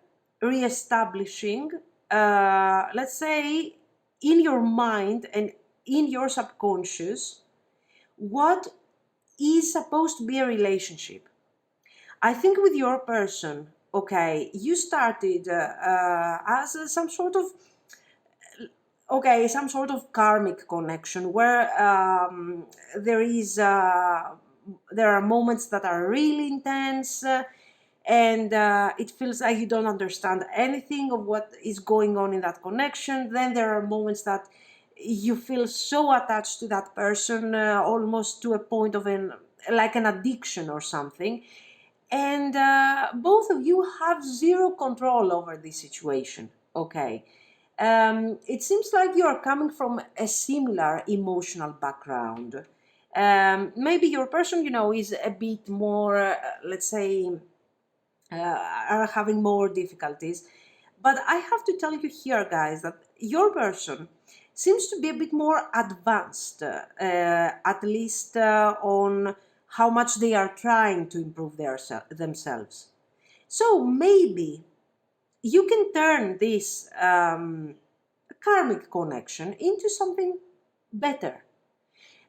reestablishing, let's say, in your mind and in your subconscious, what is supposed to be a relationship. I think with your person, okay, you started as some sort of, okay, some sort of karmic connection where there are moments that are really intense, and it feels like you don't understand anything of what is going on in that connection. Then there are moments that you feel so attached to that person, almost to a point of like an addiction or something. And both of you have zero control over this situation, okay? It seems like you are coming from a similar emotional background. Maybe your person, is a bit more, let's say, are having more difficulties. But I have to tell you here, guys, that your person seems to be a bit more advanced, at least on how much they are trying to improve themselves. So maybe you can turn this karmic connection into something better.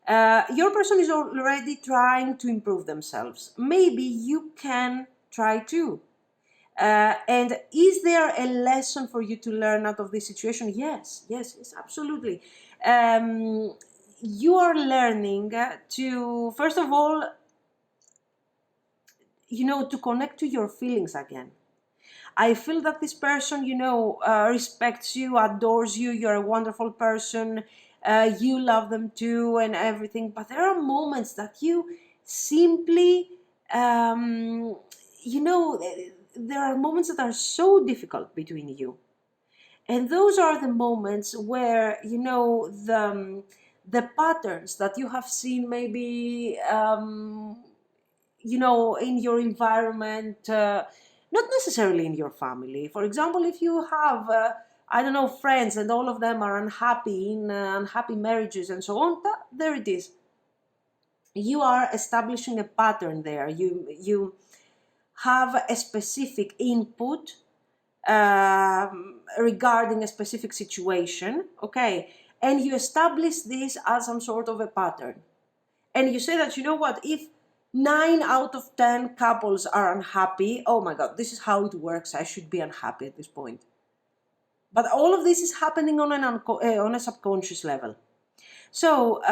Your person is already trying to improve themselves. Maybe you can try too. And is there a lesson for you to learn out of this situation? Yes, absolutely. You are learning to, first of all, to connect to your feelings again. I feel that this person, respects you, adores you, you're a wonderful person, you love them too and everything, but there are moments that you simply, there are moments that are so difficult between you. And those are the moments where, you know, the patterns that you have seen maybe, you know, in your environment, not necessarily in your family. For example, if you have, I don't know, friends and all of them are unhappy in unhappy marriages and so on, there it is. You are establishing a pattern there. You have a specific input regarding a specific situation, okay, and you establish this as some sort of a pattern. And you say that, you know what, if 9 out of 10 couples are unhappy, oh my God, this is how it works. I should be unhappy at this point. But all of this is happening on on a subconscious level. So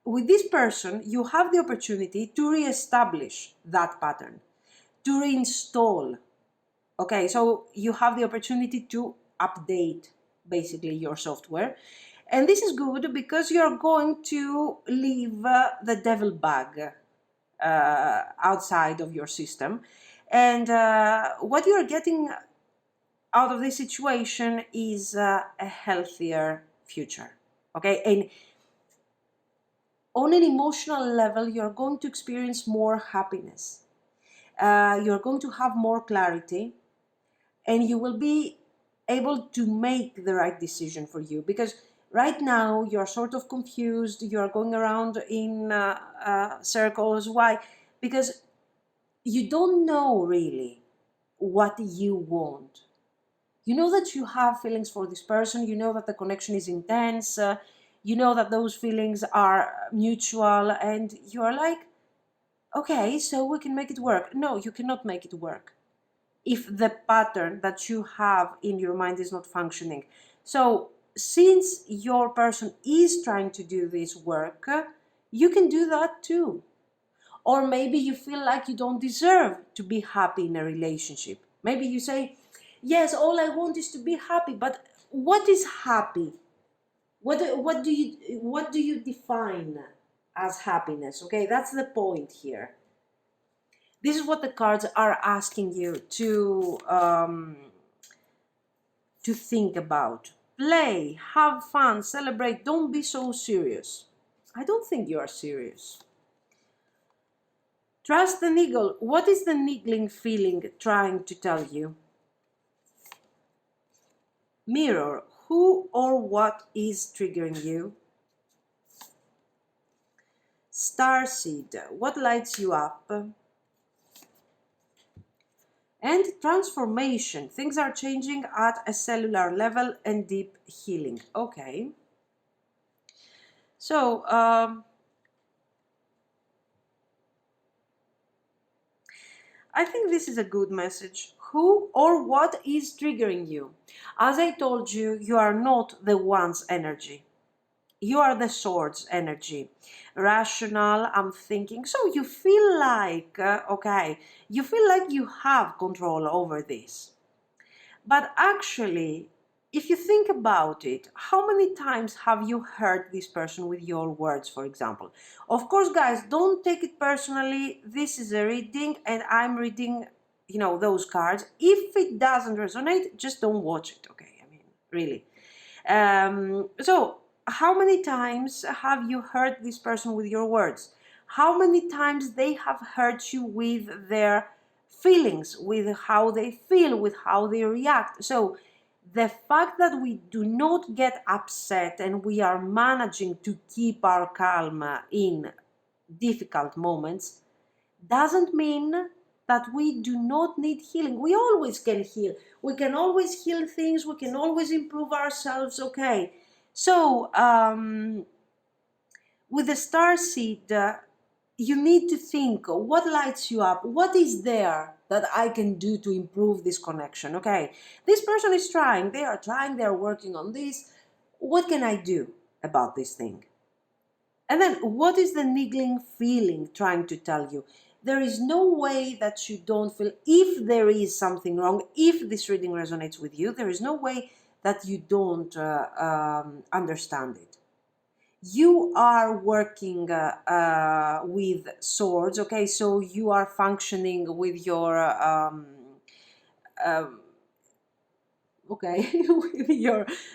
with this person, you have the opportunity to reestablish that pattern, to reinstall. Okay, so you have the opportunity to update basically your software. And this is good because you're going to leave the devil bug outside of your system. And what you're getting out of this situation is a healthier future. Okay, and on an emotional level, you're going to experience more happiness. You're going to have more clarity, and you will be able to make the right decision for you, because right now you're sort of confused. You're going around in circles. Why? Because you don't know really what you want. You know that you have feelings for this person, you know that the connection is intense, you know that those feelings are mutual, and you are like, okay, so we can make it work. No, you cannot make it work if the pattern that you have in your mind is not functioning. So since your person is trying to do this work, you can do that too. Or maybe you feel like you don't deserve to be happy in a relationship. Maybe you say, yes, all I want is to be happy, but what is happy? What do you define as happiness? Okay, that's the point here. This is what the cards are asking you to think about. Play, have fun, celebrate. Don't be so serious. I don't think you are serious. Trust the niggle. What is the niggling feeling trying to tell you? Mirror, who or what is triggering you? Starseed, what lights you up? And transformation, things are changing at a cellular level and deep healing. Okay. So, I think this is a good message. Who or what is triggering you? As I told you, you are not the one's energy. You are the sword's energy. Rational, I'm thinking. So you feel like, okay, you feel like you have control over this. But actually, if you think about it, how many times have you hurt this person with your words, for example? Of course, guys, don't take it personally. This is a reading, and I'm reading, you know, those cards. If it doesn't resonate, just don't watch it, okay? I mean, really. So, how many times have you hurt this person with your words? How many times they have hurt you with their feelings, with how they feel, with how they react? So the fact that we do not get upset and we are managing to keep our calm in difficult moments doesn't mean that we do not need healing. We always can heal. We can always heal things. We can always improve ourselves. Okay. So with the star seed, you need to think, what lights you up? What is there that I can do to improve this connection? Okay, this person is trying, they are working on this. What can I do about this thing? And then what is the niggling feeling trying to tell you? There is no way that you don't feel, if there is something wrong, if this reading resonates with you, there is no way that you don't understand it. You are working with swords, okay? So you are functioning with your okay,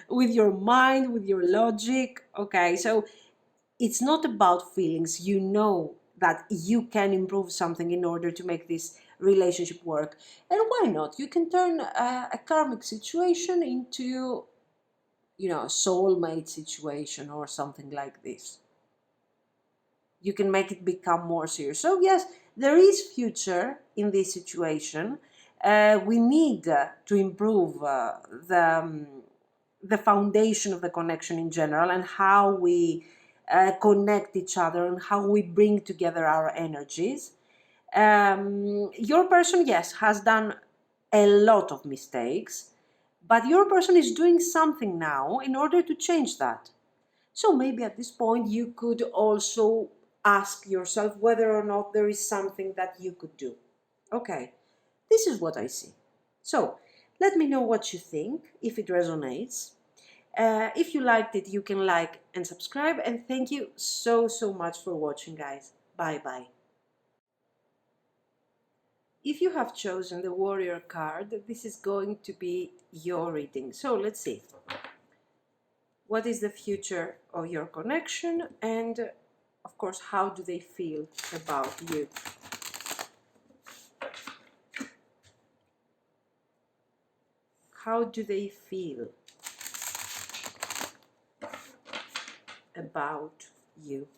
with your mind, with your logic, okay? So it's not about feelings. You know that you can improve something in order to make this relationship work. And why not? You can turn a karmic situation into, a soulmate situation or something like this. You can make it become more serious. So yes, there is future in this situation. We need to improve the foundation of the connection in general, and how we connect each other and how we bring together our energies. Your person, yes, has done a lot of mistakes, but your person is doing something now in order to change that. So maybe at this point you could also ask yourself whether or not there is something that you could do. Okay, this is what I see. So let me know what you think, if it resonates. If you liked it, you can like and subscribe. And thank you so, so much for watching, guys. Bye bye. If you have chosen the Warrior card, this is going to be your reading. So let's see. What is the future of your connection? And of course, how do they feel about you? How do they feel about you?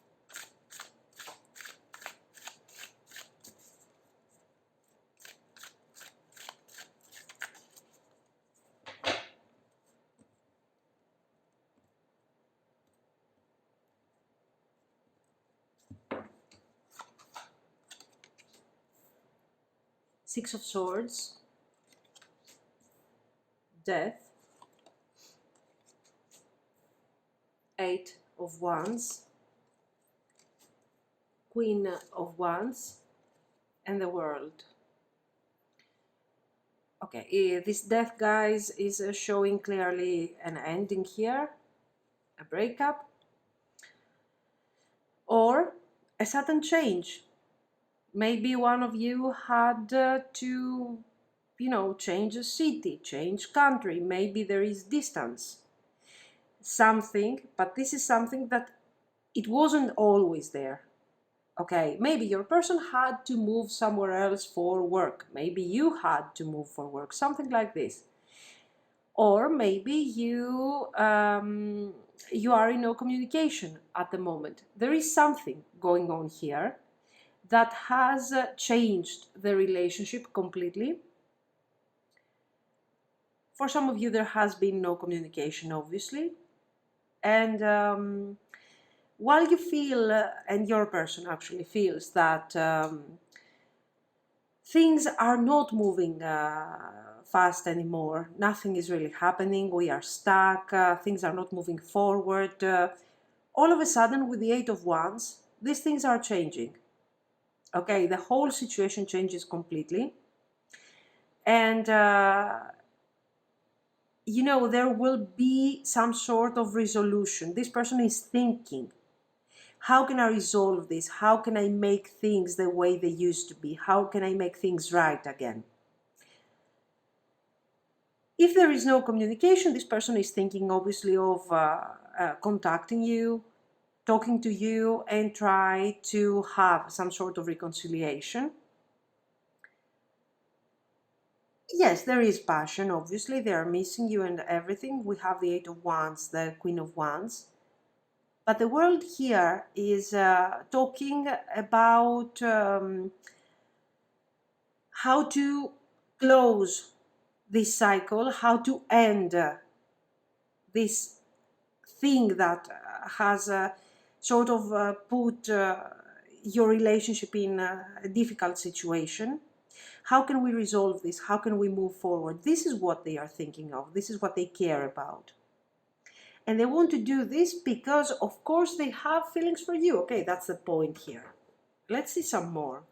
Six of Swords, Death, Eight of Wands, Queen of Wands, and the World. Okay, this Death, guys, is showing clearly an ending here, a breakup, or a sudden change. Maybe one of you had to, change a city, change country. Maybe there is distance. Something, but this is something that it wasn't always there. Okay, maybe your person had to move somewhere else for work. Maybe you had to move for work, something like this. Or maybe you are in no communication at the moment. There is something going on here that has changed the relationship completely. For some of you, there has been no communication, obviously. And while you feel, and your person actually feels, that things are not moving fast anymore, nothing is really happening, we are stuck, things are not moving forward, all of a sudden, with the Eight of Wands, these things are changing. Okay, the whole situation changes completely. And there will be some sort of resolution. This person is thinking, how can I resolve this? How can I make things the way they used to be? How can I make things right again? If there is no communication, this person is thinking obviously of contacting you, talking to you, and try to have some sort of reconciliation. Yes, there is passion, obviously. They are missing you and everything. We have the Eight of Wands, the Queen of Wands. But the World here is talking about how to close this cycle, how to end this thing that has sort of put your relationship in a difficult situation. How can we resolve this? How can we move forward? This is what they are thinking of. This is what they care about. And they want to do this because, of course, they have feelings for you. Okay, that's the point here. Let's see some more.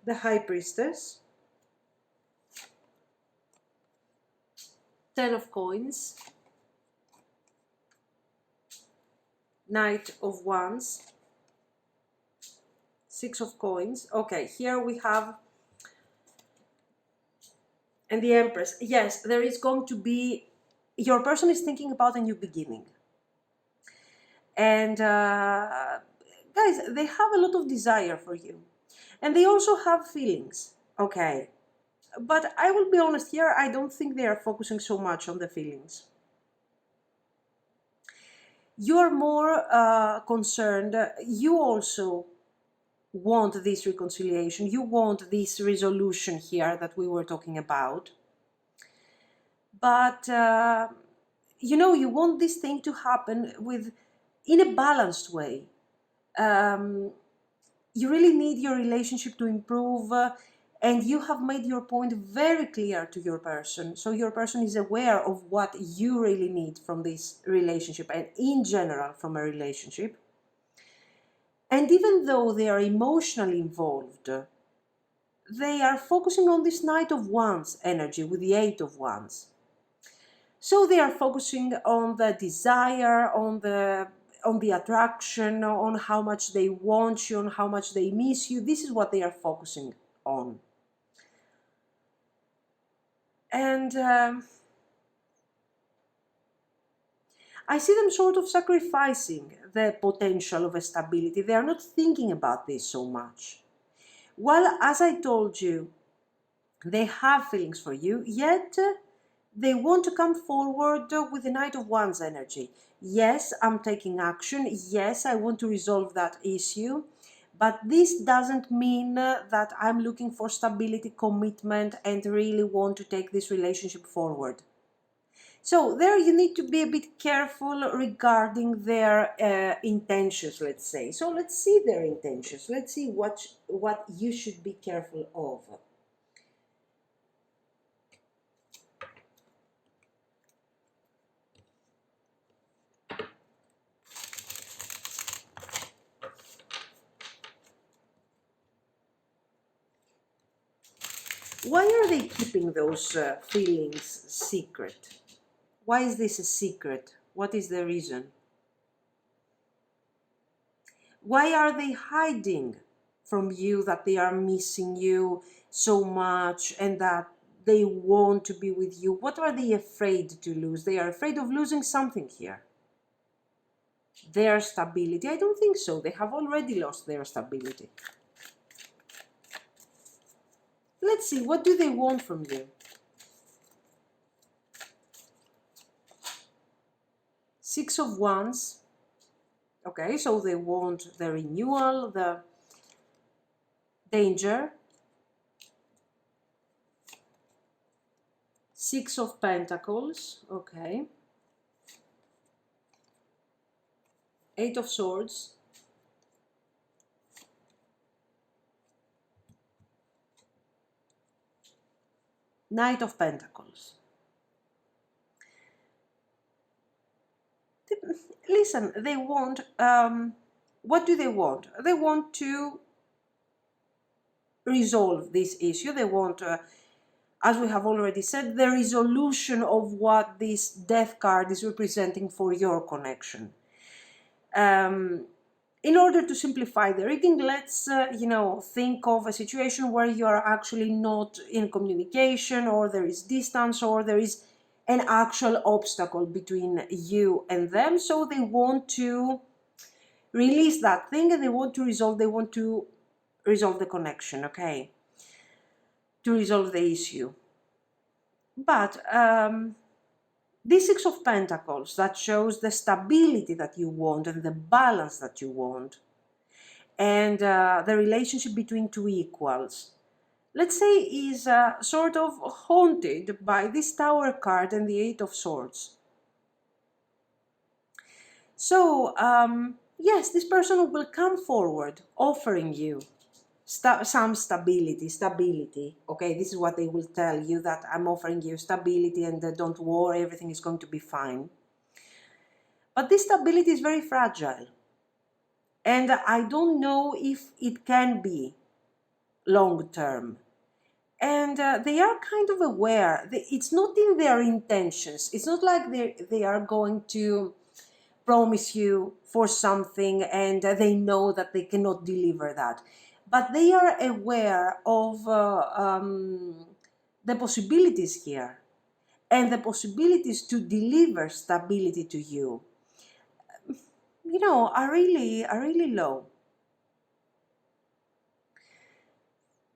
The High Priestess, Ten of Coins, Knight of Wands, Six of Coins. Okay, here we have, and the Empress. Yes, there is going to be, your person is thinking about a new beginning. And guys, they have a lot of desire for you. And they also have feelings, okay? But I will be honest here, I don't think they are focusing so much on the feelings. You are more concerned, you also want this reconciliation, you want this resolution here that we were talking about. But, you know, you want this thing to happen in a balanced way. You really need your relationship to improve, and you have made your point very clear to your person. So your person is aware of what you really need from this relationship and in general from a relationship. And even though they are emotionally involved, they are focusing on this Knight of Wands energy with the Eight of Wands. So they are focusing on the desire, on the attraction, on how much they want you, on how much they miss you. This is what they are focusing on. And I see them sort of sacrificing the potential of a stability. They are not thinking about this so much. While, as I told you, they have feelings for you, yet they want to come forward with the Knight of Wands energy. Yes, I'm taking action. Yes, I want to resolve that issue. But this doesn't mean that I'm looking for stability, commitment, and really want to take this relationship forward. So there you need to be a bit careful regarding their intentions, let's say. So let's see their intentions. Let's see what you should be careful of. Why are they keeping those feelings secret? Why is this a secret? What is the reason? Why are they hiding from you that they are missing you so much and that they want to be with you? What are they afraid to lose? They are afraid of losing something here. Their stability? I don't think so. They have already lost their stability. Let's see, what do they want from you? Six of Wands. Okay, so they want the renewal, the danger. Six of Pentacles. Okay. Eight of Swords. Knight of Pentacles. Listen, they want, what do they want? They want to resolve this issue. They want, as we have already said, the resolution of what this Death card is representing for your connection. In order to simplify the reading, let's, think of a situation where you are actually not in communication, or there is distance, or there is an actual obstacle between you and them. So they want to release that thing and they want to resolve the connection, okay? To resolve the issue. But this Six of Pentacles, that shows the stability that you want and the balance that you want, and the relationship between two equals, let's say, is sort of haunted by this Tower card and the Eight of Swords. So, yes, this person will come forward offering you some stability, okay? This is what they will tell you, that I'm offering you stability and don't worry, everything is going to be fine. But this stability is very fragile. And I don't know if it can be long term. And they are kind of aware. It's not in their intentions. It's not like they are going to promise you for something and they know that they cannot deliver that. But they are aware of the possibilities here and the possibilities to deliver stability to you, you know, are really low.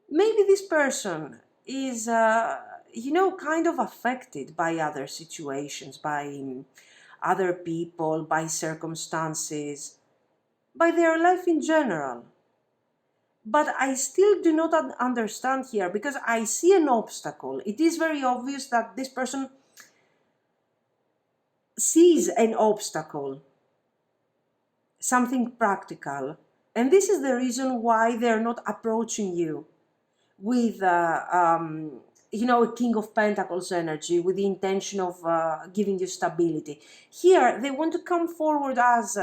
Maybe this person is, you know, kind of affected by other situations, by other people, by circumstances, by their life in general. But I still do not understand here, because I see an obstacle. It is very obvious that this person sees an obstacle, something practical. And this is the reason why they're not approaching you with, you know, a King of Pentacles energy, with the intention of giving you stability. Here, they want to come forward as,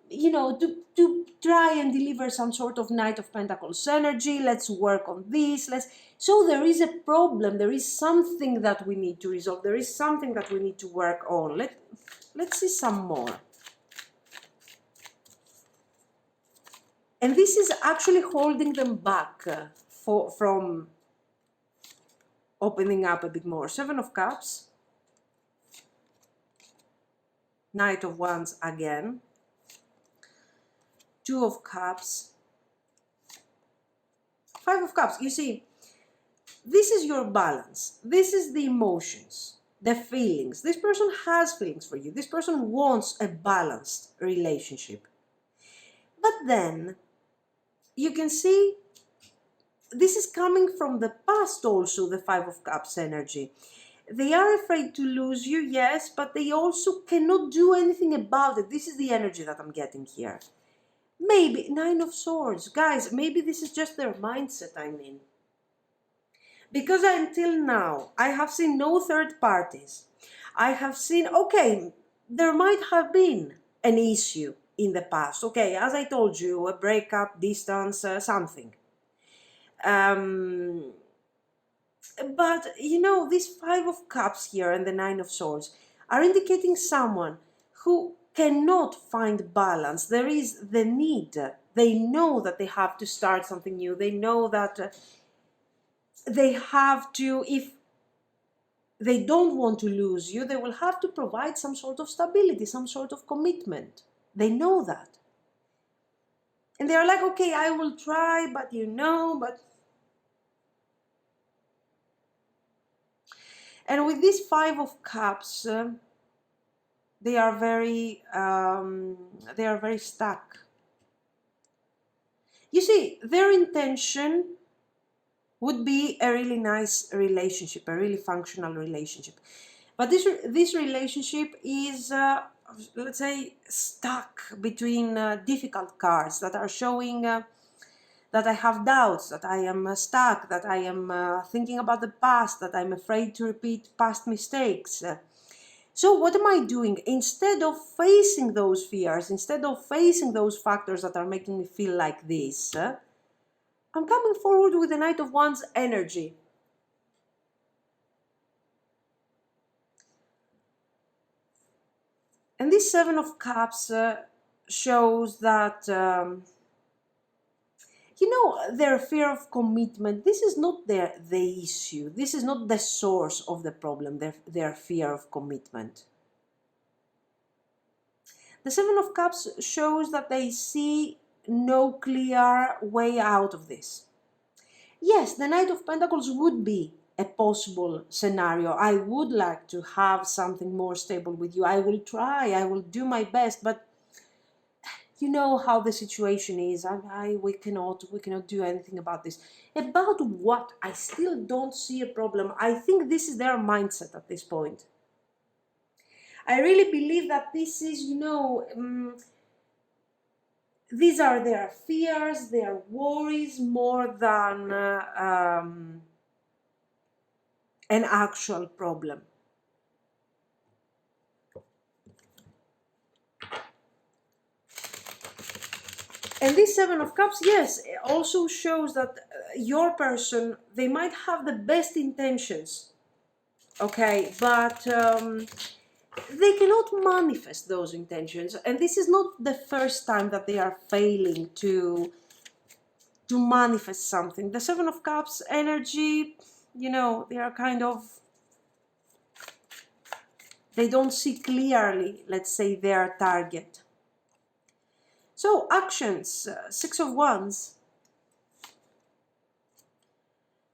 you know, to try and deliver some sort of Knight of Pentacles energy. Let's work on this. So there is a problem. There is something that we need to resolve. There is something that we need to work on. Let's see some more. And this is actually holding them back from opening up a bit more. Seven of Cups, Knight of Wands again, Two of Cups, Five of Cups. You see, this is your balance. This is the emotions, the feelings. This person has feelings for you. This person wants a balanced relationship. But then you can see this is coming from the past also, the Five of Cups energy. They are afraid to lose you, yes, but they also cannot do anything about it. This is the energy that I'm getting here. Maybe Nine of Swords. Guys, maybe this is just their mindset, I mean. Because until now, I have seen no third parties. I have seen, okay, there might have been an issue in the past. Okay, as I told you, a breakup, distance, something. But, you know, these Five of Cups here and the Nine of Swords are indicating someone who cannot find balance. There is the need. They know that they have to start something new. They know that they have to, if they don't want to lose you, they will have to provide some sort of stability, some sort of commitment. They know that. And they're like, okay, I will try, but you know, but... And with this Five of Cups, they are very stuck. You see, their intention would be a really nice relationship, a really functional relationship. But this relationship is, let's say, stuck between difficult cards that are showing that I have doubts, that I am stuck, that I am thinking about the past, that I'm afraid to repeat past mistakes. So what am I doing? Instead of facing those fears, instead of facing those factors that are making me feel like this, I'm coming forward with the Knight of Wands energy. And this Seven of Cups shows that, you know, their fear of commitment, this is not the issue. This is not the source of the problem, their fear of commitment. The Seven of Cups shows that they see no clear way out of this. Yes, the Knight of Pentacles would be a possible scenario. I would like to have something more stable with you. I will try, I will do my best, but you know how the situation is. We cannot do anything about this. About what? I still don't see a problem. I think this is their mindset at this point. I really believe that this is, you know, these are their fears, their worries, more than an actual problem. And this Seven of Cups, yes, also shows that your person, they might have the best intentions, okay, but they cannot manifest those intentions, and this is not the first time that they are failing to manifest something. The Seven of Cups energy, you know, they are kind of, they don't see clearly, let's say, their target. So actions, Six of Wands,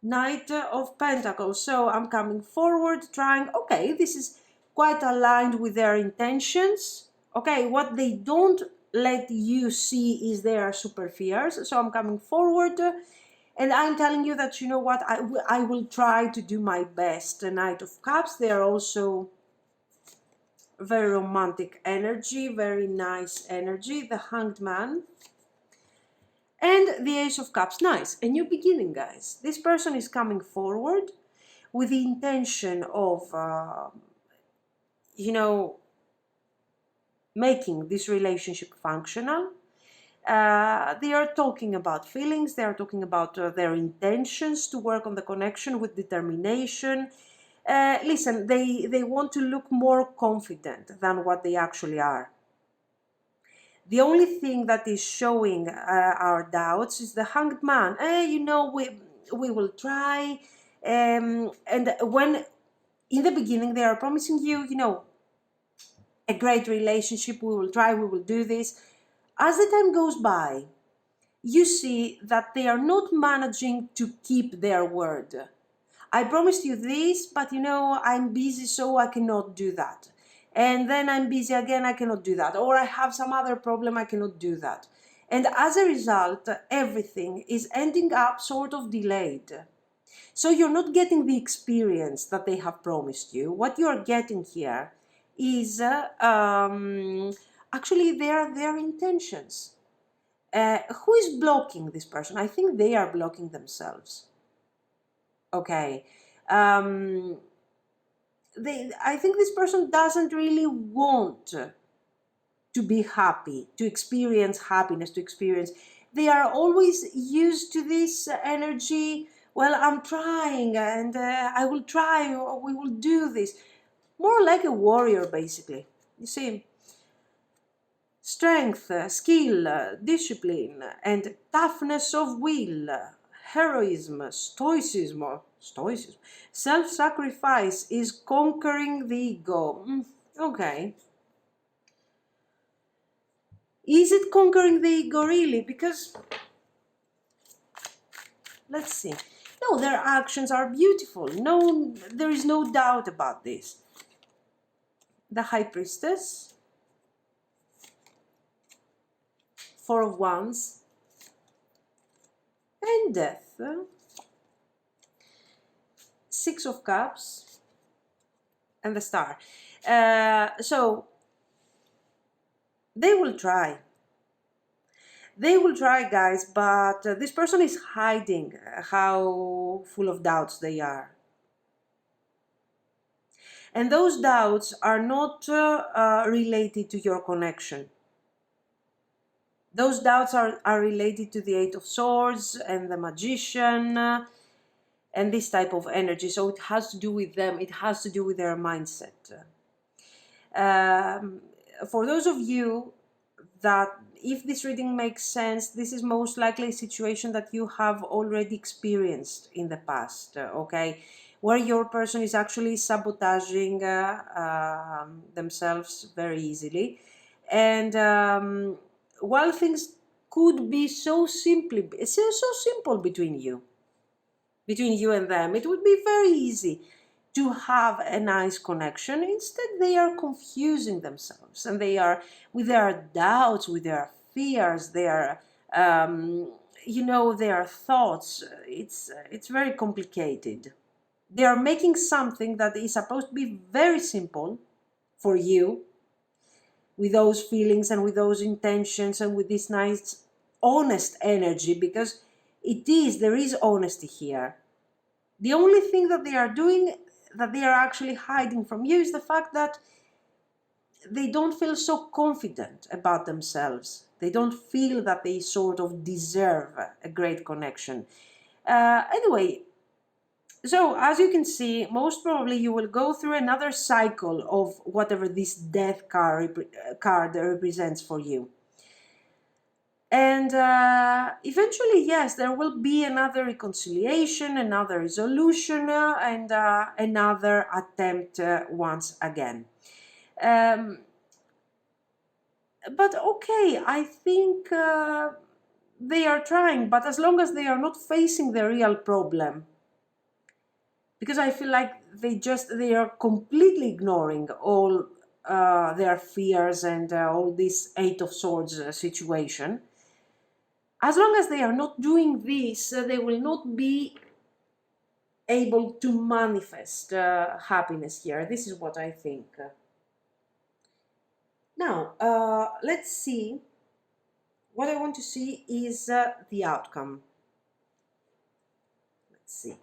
Knight of Pentacles. So I'm coming forward, trying, okay, this is quite aligned with their intentions. Okay, what they don't let you see is their super fears. So I'm coming forward and I'm telling you that, you know what, I will try to do my best. The Knight of Cups, they are also very romantic energy, very nice energy. The Hanged Man. And the Ace of Cups, nice, a new beginning, guys. This person is coming forward with the intention of, you know, making this relationship functional. They are talking about feelings, they are talking about their intentions to work on the connection with determination. Listen, they want to look more confident than what they actually are. The only thing that is showing our doubts is the Hanged Man. You know, we will try. And when in the beginning they are promising you, you know, a great relationship, we will try, we will do this. As the time goes by, you see that they are not managing to keep their word. I promised you this, but you know, I'm busy, so I cannot do that. And then I'm busy again, I cannot do that. Or I have some other problem, I cannot do that. And as a result, everything is ending up sort of delayed. So you're not getting the experience that they have promised you. What you're getting here is actually their intentions. Who is blocking this person? I think they are blocking themselves. Okay. I think this person doesn't really want to be happy, to experience happiness, to experience. They are always used to this energy. Well, I'm trying, and I will try, or we will do this. More like a warrior, basically. You see, strength, skill, discipline, and toughness of will, heroism, stoicism, self-sacrifice is conquering the ego. Okay. Is it conquering the ego really? Because, let's see. No, their actions are beautiful. No, there is no doubt about this. The High Priestess, Four of Wands, and Death, Six of Cups, and the Star. So, they will try. They will try, guys, but this person is hiding how full of doubts they are. And those doubts are not related to your connection. Those doubts are related to the Eight of Swords and the Magician and this type of energy. So it has to do with them. It has to do with their mindset. For those of you that, if this reading makes sense, this is most likely a situation that you have already experienced in the past, okay? Where your person is actually sabotaging themselves very easily. And while things could be so simple between you and them, it would be very easy to have a nice connection. Instead, they are confusing themselves, and they are with their doubts, with their fears, their their thoughts. It's very complicated. They are making something that is supposed to be very simple for you, with those feelings and with those intentions and with this nice honest energy, because there is honesty here. The only thing that they are doing, that they are actually hiding from you, is the fact that they don't feel so confident about themselves. They don't feel that they sort of deserve a great connection. Anyway, so as you can see, most probably you will go through another cycle of whatever this death card represents for you. And eventually, yes, there will be another reconciliation, another resolution, and another attempt once again. But okay, I think they are trying, but as long as they are not facing the real problem, because I feel like they are completely ignoring all their fears and all this Eight of Swords situation. As long as they are not doing this, they will not be able to manifest happiness here. This is what I think. Now, let's see. What I want to see is the outcome. Let's see.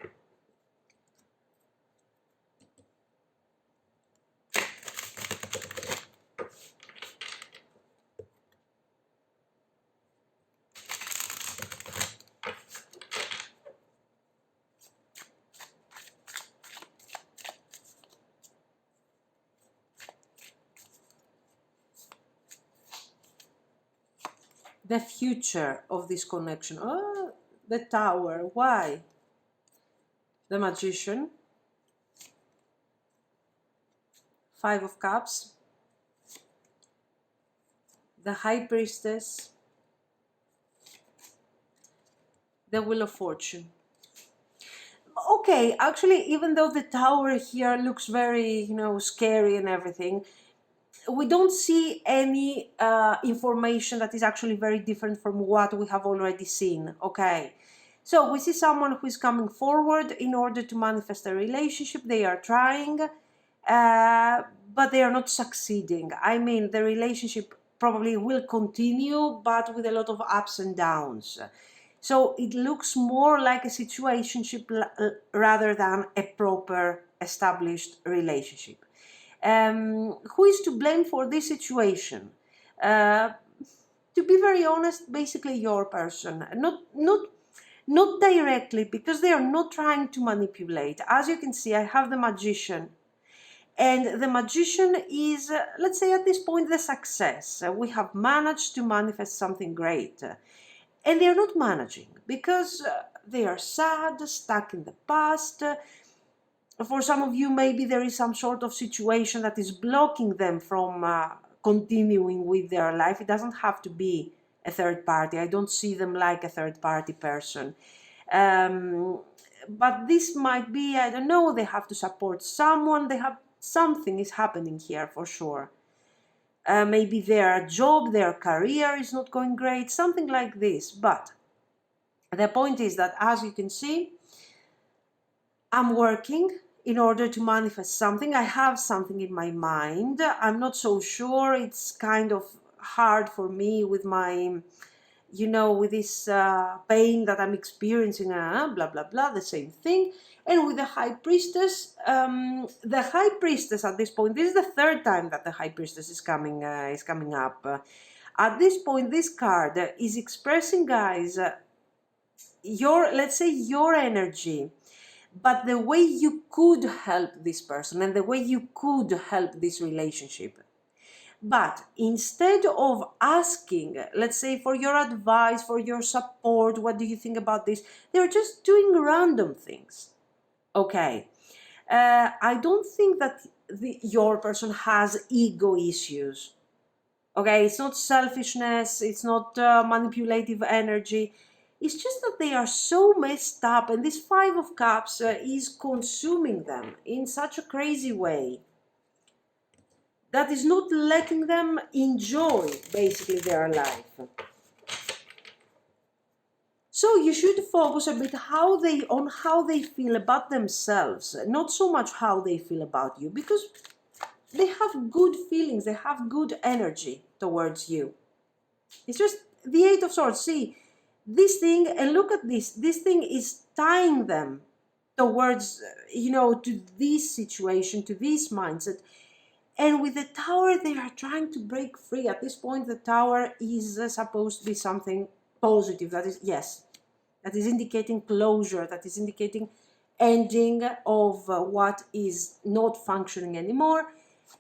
The future of this connection. Oh, the Tower. Why? The Magician. Five of Cups. The High Priestess. The Wheel of Fortune. Okay, actually, even though the Tower here looks very, scary and everything, we don't see any information that is actually very different from what we have already seen, okay? So we see someone who is coming forward in order to manifest a relationship. They are trying, but they are not succeeding. I mean, the relationship probably will continue, but with a lot of ups and downs. So it looks more like a situationship rather than a proper established relationship. Who is to blame for this situation? To be very honest, basically your person. Not directly, because they are not trying to manipulate. As you can see, I have the Magician. And the Magician is, let's say at this point, the success. We have managed to manifest something great. And they are not managing because they are sad, stuck in the past. For some of you, maybe there is some sort of situation that is blocking them from continuing with their life. It doesn't have to be a third party. I don't see them like a third party person. But this might be, I don't know, they have to support someone. Something is happening here for sure. Maybe their job, their career is not going great, something like this. But the point is that, as you can see, I'm working in order to manifest something. I have something in my mind. I'm not so sure. It's kind of hard for me with my, with this pain that I'm experiencing, blah, blah, blah, the same thing. And with the High Priestess, at this point, this is the third time that the High Priestess is coming up. At this point, this card is expressing, guys, let's say your energy, but the way you could help this person and the way you could help this relationship. But instead of asking, let's say, for your advice, for your support, what do you think about this? They're just doing random things. Okay. I don't think that your person has ego issues. Okay, it's not selfishness, it's not manipulative energy. It's just that they are so messed up, and this Five of Cups is consuming them in such a crazy way that is not letting them enjoy, basically, their life. So you should focus a bit on how they feel about themselves, not so much how they feel about you, because they have good feelings, they have good energy towards you. It's just the Eight of Swords. See, this thing, and look at this. This thing is tying them towards, to this situation, to this mindset. And with the Tower, they are trying to break free. At this point, the Tower is supposed to be something positive. That is, yes, that is indicating closure, that is indicating ending of what is not functioning anymore,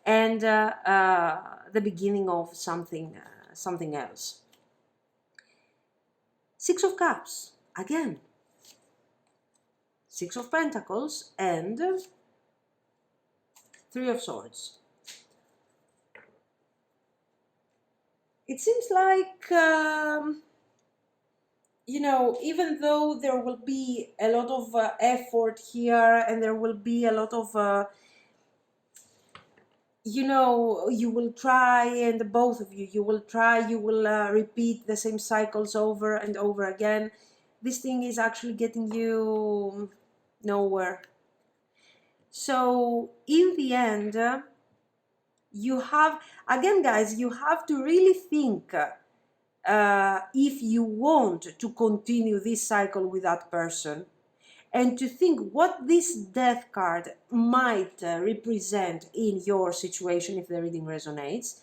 and the beginning of something else. Six of Cups, again. Six of Pentacles and Three of Swords. It seems like, you know, even though there will be a lot of effort here, and there will be a lot of, you know, you will try, and both of you, you will try, you will repeat the same cycles over and over again. This thing is actually getting you nowhere. So in the end, you have, again guys, you have to really think if you want to continue this cycle with that person, and to think what this Death card might represent in your situation if the reading resonates,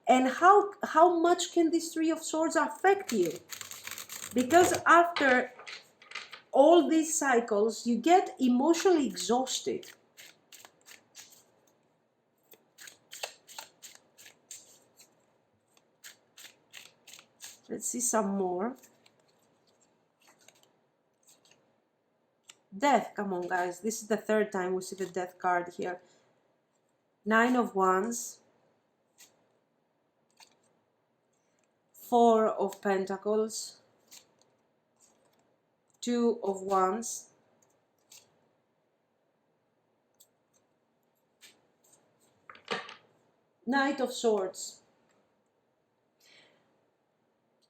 and how much can this Three of Swords affect you. Because after all these cycles, you get emotionally exhausted. Let's see some more. Death, come on guys, this is the third time we see the Death card here. Nine of Wands, Four of Pentacles, Two of Wands, Knight of Swords.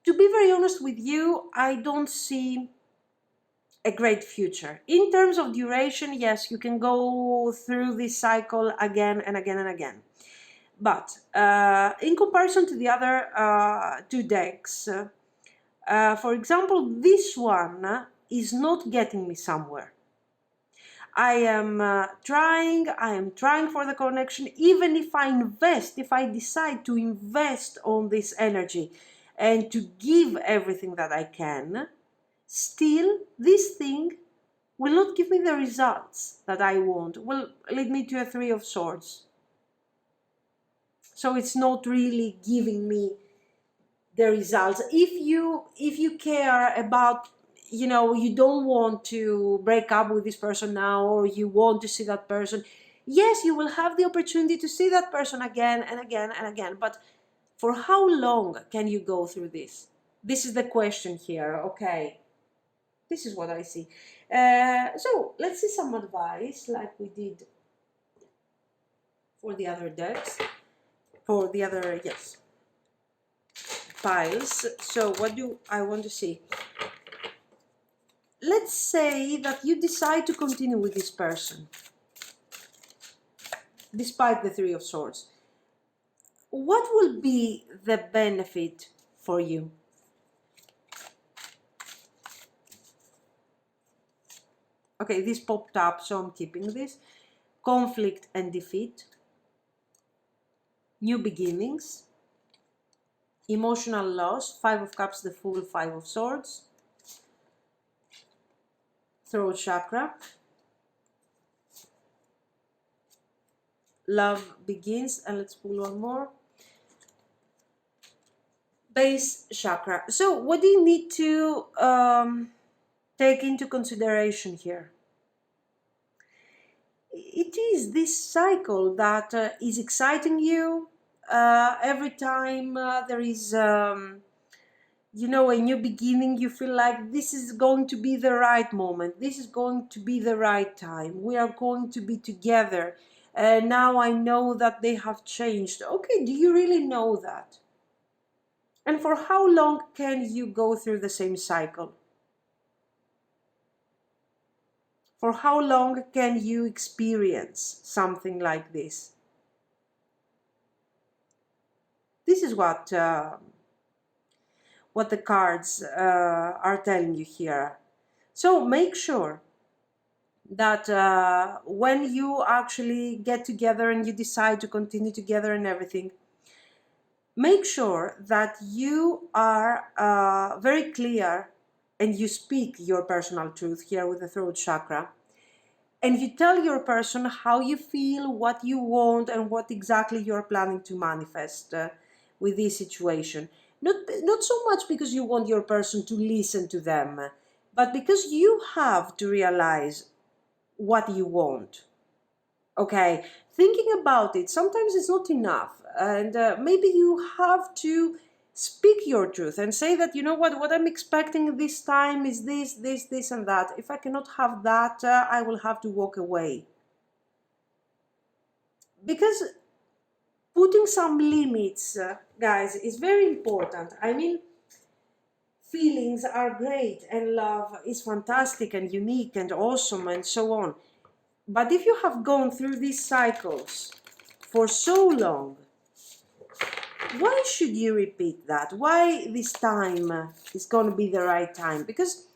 To be very honest with you, I don't see a great future. In terms of duration, yes, you can go through this cycle again and again and again. But in comparison to the other two decks, for example, this one is not getting me somewhere. I am trying for the connection, even if I decide to invest on this energy and to give everything that I can, still this thing will not give me the results that I want, will lead me to a Three of Swords. So it's not really giving me the results. If you care about, you know, you don't want to break up with this person now, or you want to see that person, yes, you will have the opportunity to see that person again and again and again, but for how long can you go through this? This is the question here, okay? This is what I see. So let's see some advice like we did for the other decks, for the other, yes, piles. So what do I want to see? Let's say that you decide to continue with this person, despite the Three of Swords. What will be the benefit for you? Okay, this popped up, so I'm keeping this. Conflict and defeat. New beginnings. Emotional loss. Five of Cups, the Fool, Five of Swords. Throat chakra. Love begins, and let's pull one more. Base chakra. So what do you need to take into consideration here? It is this cycle that is exciting you. Every time there is, you know, a new beginning, you feel like this is going to be the right moment. This is going to be the right time. We are going to be together. Now I know that they have changed. Okay, do you really know that? And for how long can you go through the same cycle? For how long can you experience something like this? This is what the cards are telling you here. So make sure that when you actually get together and you decide to continue together and everything, make sure that you are very clear and you speak your personal truth here with the throat chakra, and you tell your person how you feel, what you want, and what exactly you're planning to manifest with this situation. Not so much because you want your person to listen to them, but because you have to realize what you want. Okay, thinking about it, sometimes it's not enough. And maybe you have to speak your truth and say that, you know what I'm expecting this time is this, and that. If I cannot have that, I will have to walk away. Because putting some limits, guys, is very important. I mean, feelings are great and love is fantastic and unique and awesome and so on. But if you have gone through these cycles for so long, why should you repeat that? Why this time is going to be the right time? Because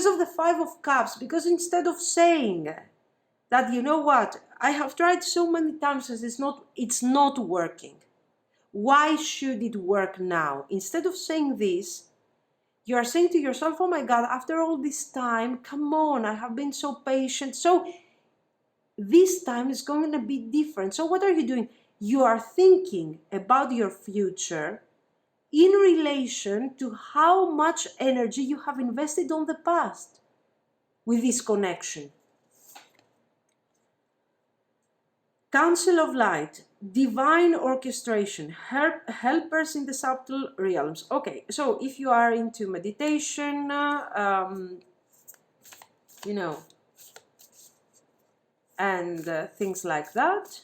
of the Five of Cups. Because instead of saying that, you know what, I have tried so many times and it's not working. Why should it work now? Instead of saying this, you are saying to yourself, oh my God, after all this time, come on, I have been so patient. So this time is going to be different. So what are you doing? You are thinking about your future in relation to how much energy you have invested on the past with this connection. Council of Light, divine orchestration, helpers in the subtle realms. Okay, so if you are into meditation, and things like that,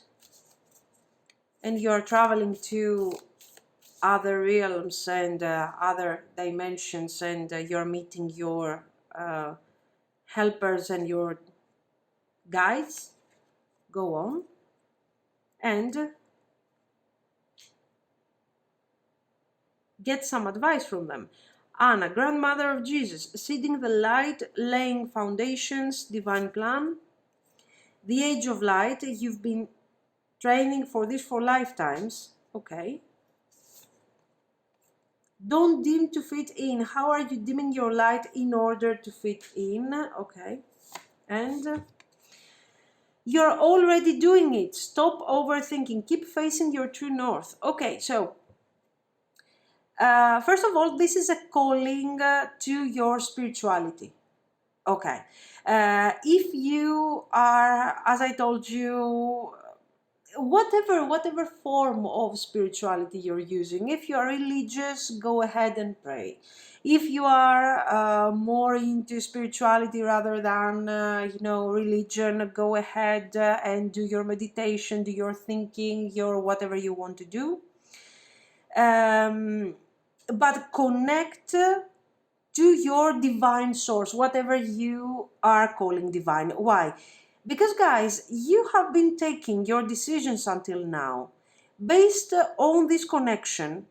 and you're traveling to other realms and other dimensions, and you're meeting your helpers and your guides, go on and get some advice from them. Anna, grandmother of Jesus, seeding the light, laying foundations, divine plan. The age of light, you've been training for this for lifetimes. Okay. Don't dim to fit in. How are you dimming your light in order to fit in? Okay. And you're already doing it. Stop overthinking. Keep facing your true north. Okay, so first of all, this is a calling to your spirituality. Okay. If you are, as I told you, whatever form of spirituality you're using, if you are religious, go ahead and pray. If you are more into spirituality rather than religion, go ahead and do your meditation, do your thinking, your whatever you want to do, but connect to your divine source, whatever you are calling divine. Why? Because, guys, you have been taking your decisions until now based on this connection,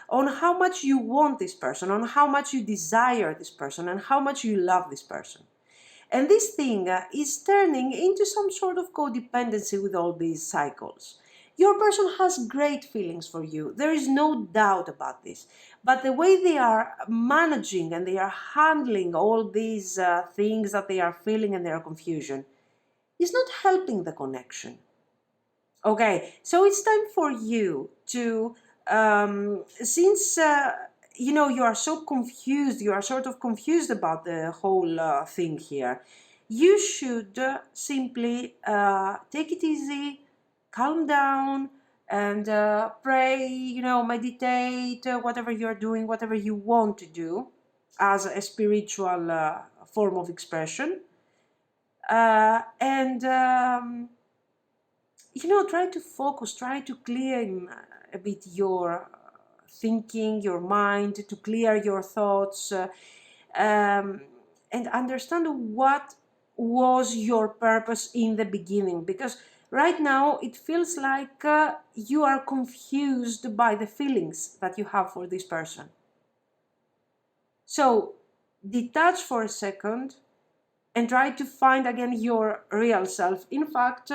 on how much you want this person, on how much you desire this person, and how much you love this person. And this thing is turning into some sort of codependency with all these cycles. Your person has great feelings for you. There is no doubt about this. But the way they are managing and they are handling all these things that they are feeling and their confusion is not helping the connection. Okay, so it's time for you to, since you are so confused, you are sort of confused about the whole thing here, you should simply take it easy, calm down, and pray, meditate, whatever you're doing, whatever you want to do as a spiritual form of expression. And try to focus, try to clear a bit your thinking, your mind, to clear your thoughts, and understand what was your purpose in the beginning. Because right now it feels like you are confused by the feelings that you have for this person. So detach for a second and try to find again your real self. In fact,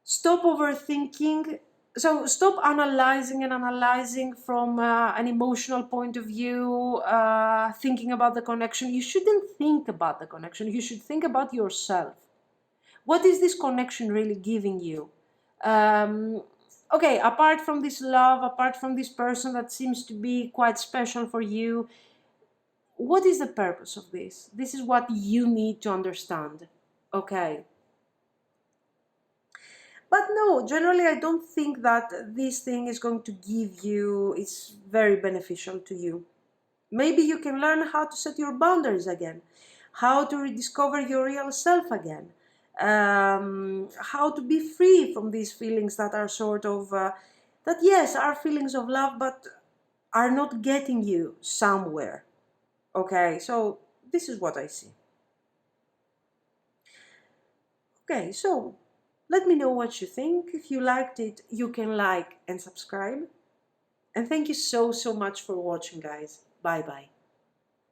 stop overthinking So stop analyzing and analyzing from an emotional point of view, thinking about the connection. You shouldn't think about the connection. You should think about yourself. What is this connection really giving you? Okay, apart from this love, apart from this person that seems to be quite special for you, what is the purpose of this? This is what you need to understand. Okay. But no, generally, I don't think that this thing is going to give you, it's very beneficial to you. Maybe you can learn how to set your boundaries again, how to rediscover your real self again, how to be free from these feelings that are sort of, that yes, are feelings of love, but are not getting you somewhere. Okay, so this is what I see. Okay, so let me know what you think. If you liked it, you can like and subscribe. And thank you so, so much for watching, guys. Bye bye.